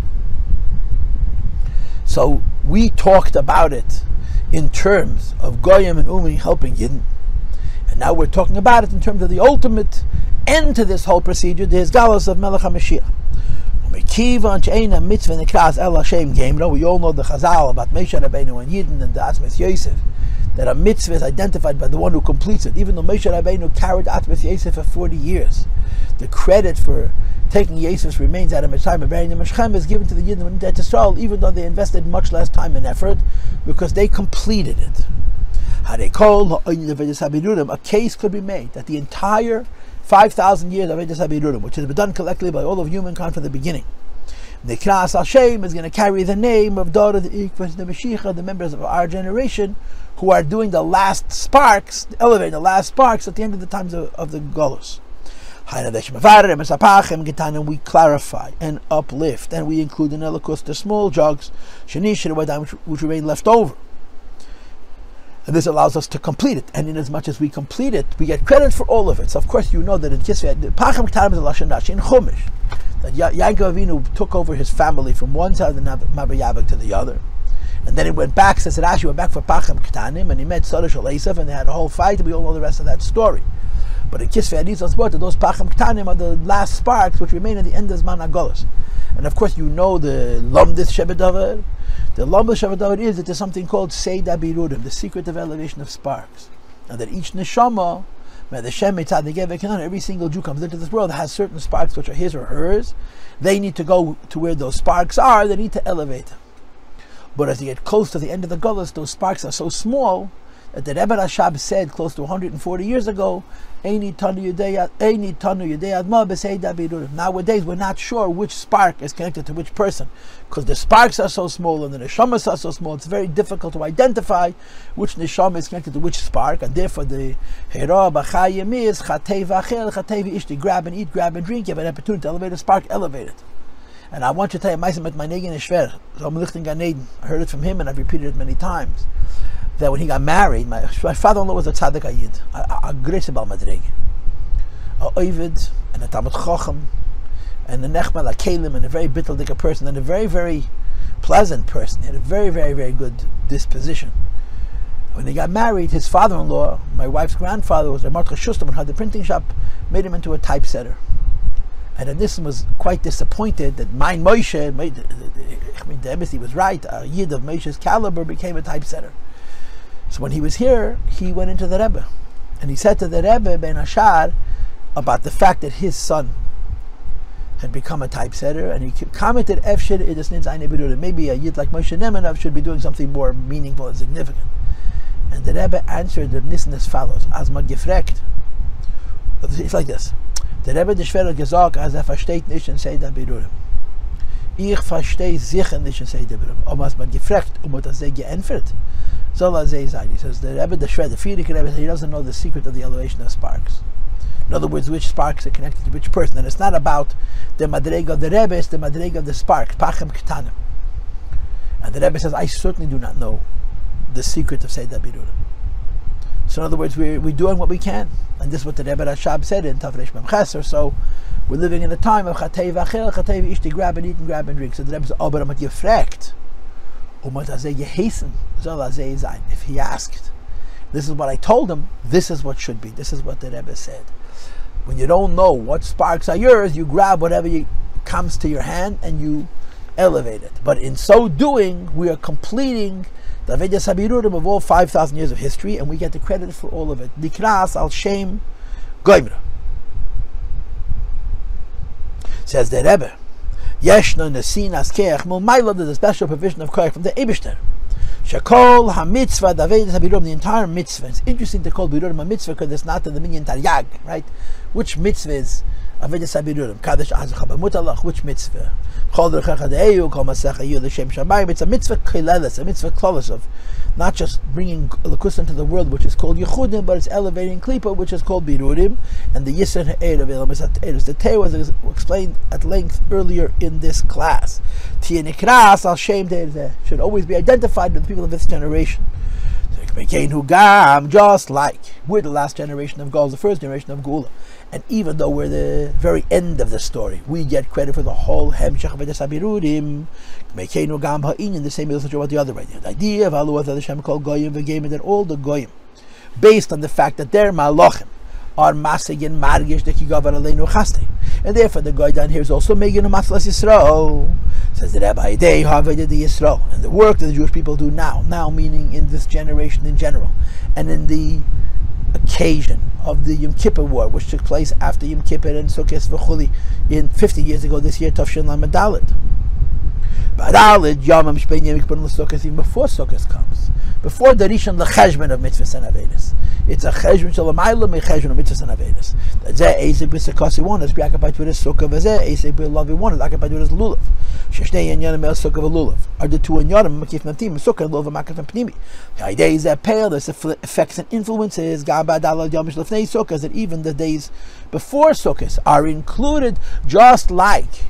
So we talked about it in terms of Goyim and Umi helping Yidden, and now we're talking about it in terms of the ultimate end to this whole procedure, the Hisgalos of Melech HaMashiach. We all know the Chazal about Moshe Rabbeinu and Yidden and the Atmas Yosef, that a mitzvah is identified by the one who completes it. Even though Moshe Rabbeinu carried Atmas Yosef for 40 years, the credit for taking Yosef's remains out of Mitzrayim and burying them in Shechem is given to the Yidden in Eretz Yisrael, even though they invested much less time and effort, because they completed it. A case could be made that the entire 5,000 years of Eretz Habirurim, which has been done collectively by all of humankind from the beginning, the Knas Hashem is going to carry the name of Dora, the Ikvas, the Mashiach, the members of our generation, who are doing the last sparks, elevating the last sparks at the end of the times of the Golos. And we clarify and uplift, and we include in Elokos the small jugs, which remain left over. And this allows us to complete it, and in as much as we complete it, we get credit for all of it. So of course you know that in Kisvei, Pacham K'tanim is a Lashon Rashi in Chumash, that Yaakov Avinu took over his family from one side of the Maber Yavik to the other, and then he went back, says Rashi went back for Pacham K'tanim, and he met Sarah Shal Esav, and they had a whole fight, and we all know the rest of that story. But in Kisvei Adizos Bort, those Pacham K'tanim are the last sparks which remain at the end of Zman HaGolos. And of course you know the Lomdis Shebedavar. The Lomdis Shebedavar is that there's something called Seida Birudim, the secret of elevation of sparks. And that each Neshama, every single Jew comes into this world has certain sparks which are his or hers. They need to go to where those sparks are, they need to elevate them. But as you get close to the end of the Golos, those sparks are so small that the Rebbe Rashab said close to 140 years ago, nowadays we're not sure which spark is connected to which person, because the sparks are so small and the neshamas are so small, it's very difficult to identify which neshama is connected to which spark, and therefore the Hera B'chayim is Chatei V'achel, Chatei V'ishti, grab and eat, grab and drink, you have an opportunity to elevate a spark, elevate it. And I want you to tell you, Ma'aseh mit my Negen Shver, I heard it from him and I've repeated it many times, that when he got married, my father-in-law was a tzaddik ayid, a great Baal Madrege, a ovid, and a Talmud Chacham, and a nechmal, a Keilim, and a very bitterdik person, and a very, very pleasant person. He had a very, very, very good disposition. When he got married, his father-in-law, my wife's grandfather, was a Martha Schuster, and had the printing shop, made him into a typesetter. And then Nissen was quite disappointed that mein Moshe, the embassy was right, a yid of Moshe's caliber became a typesetter. So when he was here, he went into the Rebbe, and he said to the Rebbe Ben Ashar about the fact that his son had become a typesetter, and he commented, maybe a yid like Moshe Nemenov should be doing something more meaningful and significant. And the Rebbe answered the Nissen as follows: Asmad gefragt. It's like this. Der Rebbe de Schwerer gesagt, als versteht nicht in Seida Birurim. Ich verstehe sicher nicht in Seida Birurim. Aber was man gefragt, das geantwortet, soll sein. He says, the Rebbe de Schwerer, the Frierdiker Rebbe, he doesn't know the secret of the elevation of sparks. In other words, which sparks are connected to which person. And it's not about the Madrega of the Rebbe, it's the Madrega of the sparks, Pachem Ketanim. And the Rebbe says, I certainly do not know the secret of Seida Birurim. So in other words, we're doing what we can. And this is what the Rebbe Rashab said in Tavresh Mem Cheser. So we're living in a time of Chatei V'achel, Chatei V'ishti, grab and eat and grab and drink. So the Rebbe said, but I'm gefragt. If he asked, this is what I told him, this is what should be. This is what the Rebbe said. When you don't know what sparks are yours, you grab whatever comes to your hand and you elevate it. But in so doing, we are completing the Vedas Habirurim of all 5,000 years of history, and we get the credit for all of it. Nikras al Shem Goimra. Says the Rebbe, Yeshno Nesin Askeach Mulmaila, there's a special provision of Koyach from the Eibishter. Shakol HaMitzvah, the Vedas Habirurim, the entire mitzvah. It's interesting to call Birurim a mitzvah because it's not in the Minyan Taryag, right? Which mitzvah is Avedas Habirurim? Kadesh Azachah Mutalach, which mitzvah? It's a mitzvah keilelis, a mitzvah klolis of not just bringing Elokus into the world, which is called Yechudim, but it's elevating Klipa, which is called Birurim, and the Yisr Ha'er of Elam is Ha'eris. The Tohu was explained at length earlier in this class. Nikras al Shem should always be identified with the people of this generation. Just like we're the last generation of Gauls, the first generation of Gula. And even though we're the very end of the story, we get credit for the whole Hemshech Vedas Habirurim. The same is about the other way. The idea of Halu that Hashem called Goyim v'Geim, and that all the Goyim, based on the fact that their Malachim are Masig and Margish the Kigavar Aleinu Chaste. And therefore the Goy down here is also Megan Matzlas Yisrael. Says the Rabbi, they have the Yisrael. And the work that the Jewish people do now meaning in this generation in general, and in the occasion of the Yom Kippur War, which took place after Yom Kippur and Sukkos v'chuli in 50 years ago this year, Tafshin Lamed Daled. Badalid Yomim Shbein Yom Kippur l'Sukkos, even before Sukkos comes, before the Rishon l'Cheshbon of Mitzvos and Avedas. It's a Cheshbon Shalamayla meCheshbon of Mitzvos and Avedas. Zeh Eisek b'Sukkos one is preoccupied with his Sukkah, v'Zeh Eisek b'Lavi one is occupied with his Lulav. Sheshnei Yanyanim El Sukkah v'Lulav are the two Yanyanim Makif Namtim Sukkah and Lulav Makif Pnimi. The idea is that pale, there's effects and influences. Gam Badalid Yom Shlefnei Sukkos, that even the days before Sukkos are included, just like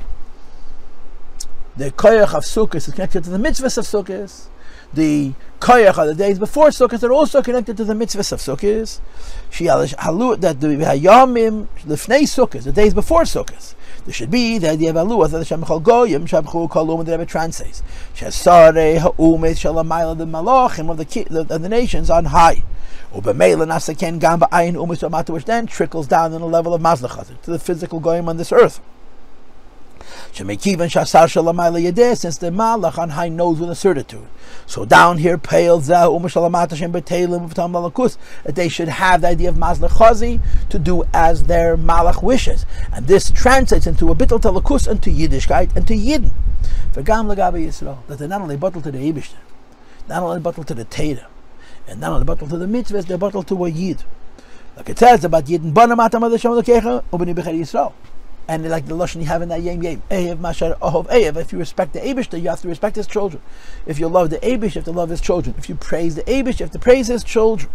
the koyach of Sukkos is connected to the mitzvahs of Sukkos. The koyach of the days before Sukkos are also connected to the mitzvahs of Sukkos. That the hayamim lefnei Sukkos, the days before Sukkos, there should be the idea of aluah that Hashem chol goyim shabchou kolum, the Rebbe translates shesarei ha'umet shalamayla, the malachim of the nations on high. Ubemela nasaken gamba ayin umet shamata, which then trickles down in the level of mazlachot to the physical goyim on this earth. Since the Malach on high knows with a certitude. So down here, that they should have the idea of Mazlachazi to do as their Malach wishes. And this translates into a bittul talakus and to Yiddishkeit and to Yidden. That they're not only bittul to the Eibishter, not only bittul to the Teda, And not only battle to the mitzvahs, they're battle to a yid. Like it says about Yidin Bana Matam Hashem Elokecha Ubani B'chei Yisrael. And like the lashon you have in that yem Eyev Mashar Ohov Eyev. If you respect the Eibishter, you have to respect his children. If you love the Eibish, you have to love his children. If you praise the Eibish, you have to praise his children.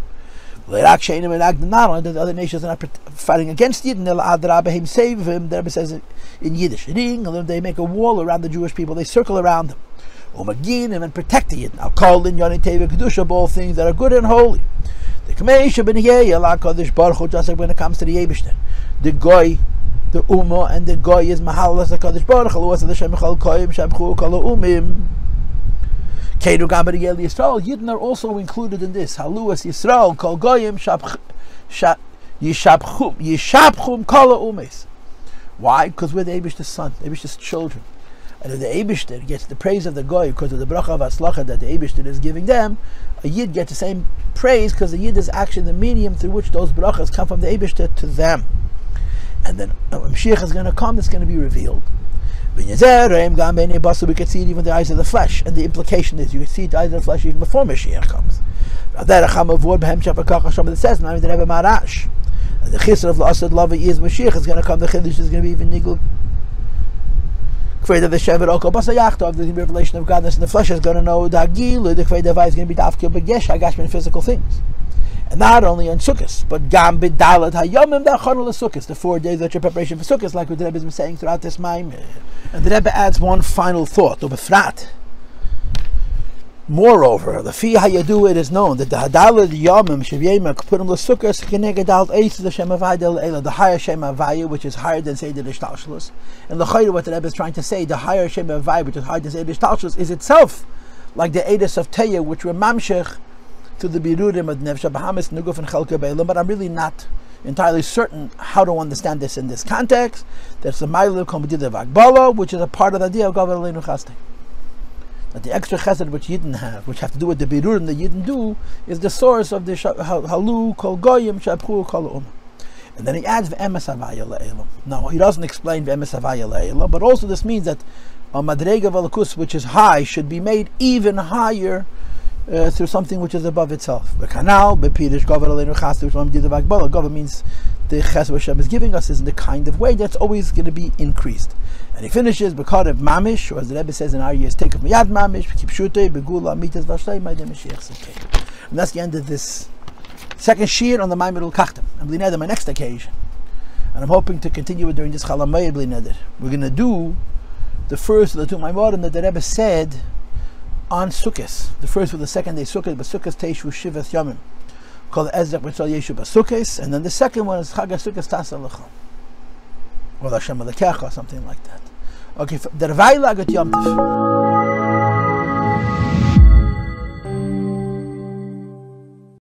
Not only that the other nations are not fighting against Yidden, save him. The Rabbi says in Yiddish, they make a wall around the Jewish people. They circle around them. And protect the Yidden. I'll call in Yoni Teva Kedusha, all things that are good and holy. The Kamesha Ben Yeh, Baruch Hu, just like when it comes to the Yebishter. The Goy, the Umo, and the Goy is Mahal, as the Kadosh Baruch Hu, was the Shemachal Koyim, Shabchou, Kol Umim. Yidden are also included in this. Haluas Yisrael, Kol Goyim, Yishabchum, Kol Umes. Why? Because we're the Eibishter's son, the Eibishter's children. And if the Eibishter gets the praise of the Goy because of the bracha of Aslacha that the Eibishter is giving them, a Yid gets the same praise because the Yid is actually the medium through which those brachas come from the Eibishter to them. And then when Mashiach is going to come, it's going to be revealed. We can see it even the eyes of the flesh, and the implication is you can see the eyes of the flesh even before Mashiach comes. It says now that Marash, and the chisr of the Asad Lava is Mashiach is going to come. The chiddush is going to be even nigel. Of the revelation of godness, and the flesh is going to know the Agil, the Kvei Davai is going to be Dafkil Begesh, Gashmius physical things. And not only on Sukkos, but Gam B'Dalat HaYomim Da'Chanu L'Sukkos, the 4 days that your preparation for Sukkos, like what the Rebbe has been saying throughout this Maamar. And the Rebbe adds one final thought, Ubefrat. Moreover, the Fi HaYadu, it is known that the Hadalat Yomim Shavyeim K'purim L'Sukkos K'negedalt Eitz the Shem Havayda L'Ela, the higher Shem Havayah, which is higher than Seder Ishtalshlus. And the Chayru, what the Rebbe is trying to say, the higher Shem Havayah, which is higher than Seder Ishtalshlus, is itself like the Eidos of Teya, which were Mamshech to the Birudim of Nevesh HaBahamis, Nuguf and Chelka Beilim, but I'm really not entirely certain how to understand this in this context. That's the Ma'ileh Commendable Vagbala, which is a part of the idea of Gavar Aleinu Chasdei. That the extra chesed which Yidden have, which have to do with the Birudim that Yidden do, is the source of the Halu, Kol Goyim, Shabchou, Kol Umim. And then he adds V'emes Havaya Le'elam. Now, he doesn't explain V'emes Havaya Le'elam, but also this means that a Madrega Valakus, which is high, should be made even higher through something which is above itself. The canal, Bepirish, Gavar Aleinu Chasdei, which one did the Vagbala. Gavar means the chesed Hashem is giving us is in the kind of way that's always going to be increased. And he finishes because of Mamish, or as the Rebbe says in our years, take of Miyad Mamish, Kipshute, Begula, Mitas Vashtay, Maide Mashiach Sekei. And that's the end of this second shir on the Mamer Ulkachtem. I'm Bli Neder my next occasion. And I'm hoping to continue it during this Chalamayah Bli Neder. We're going to do the first of the two Maimorim that the Rebbe said on Sukkos. The first for the second day Sukkos, but Sukkos Teishu Shivas Yomim, called Ezek Mitzvah Yeshu B'Sukkos, and then the second one is Chag Sukkos Tasa Luchem, or Hashem Elokecha, or something like that. Okay, der Weilag at Yom Tov.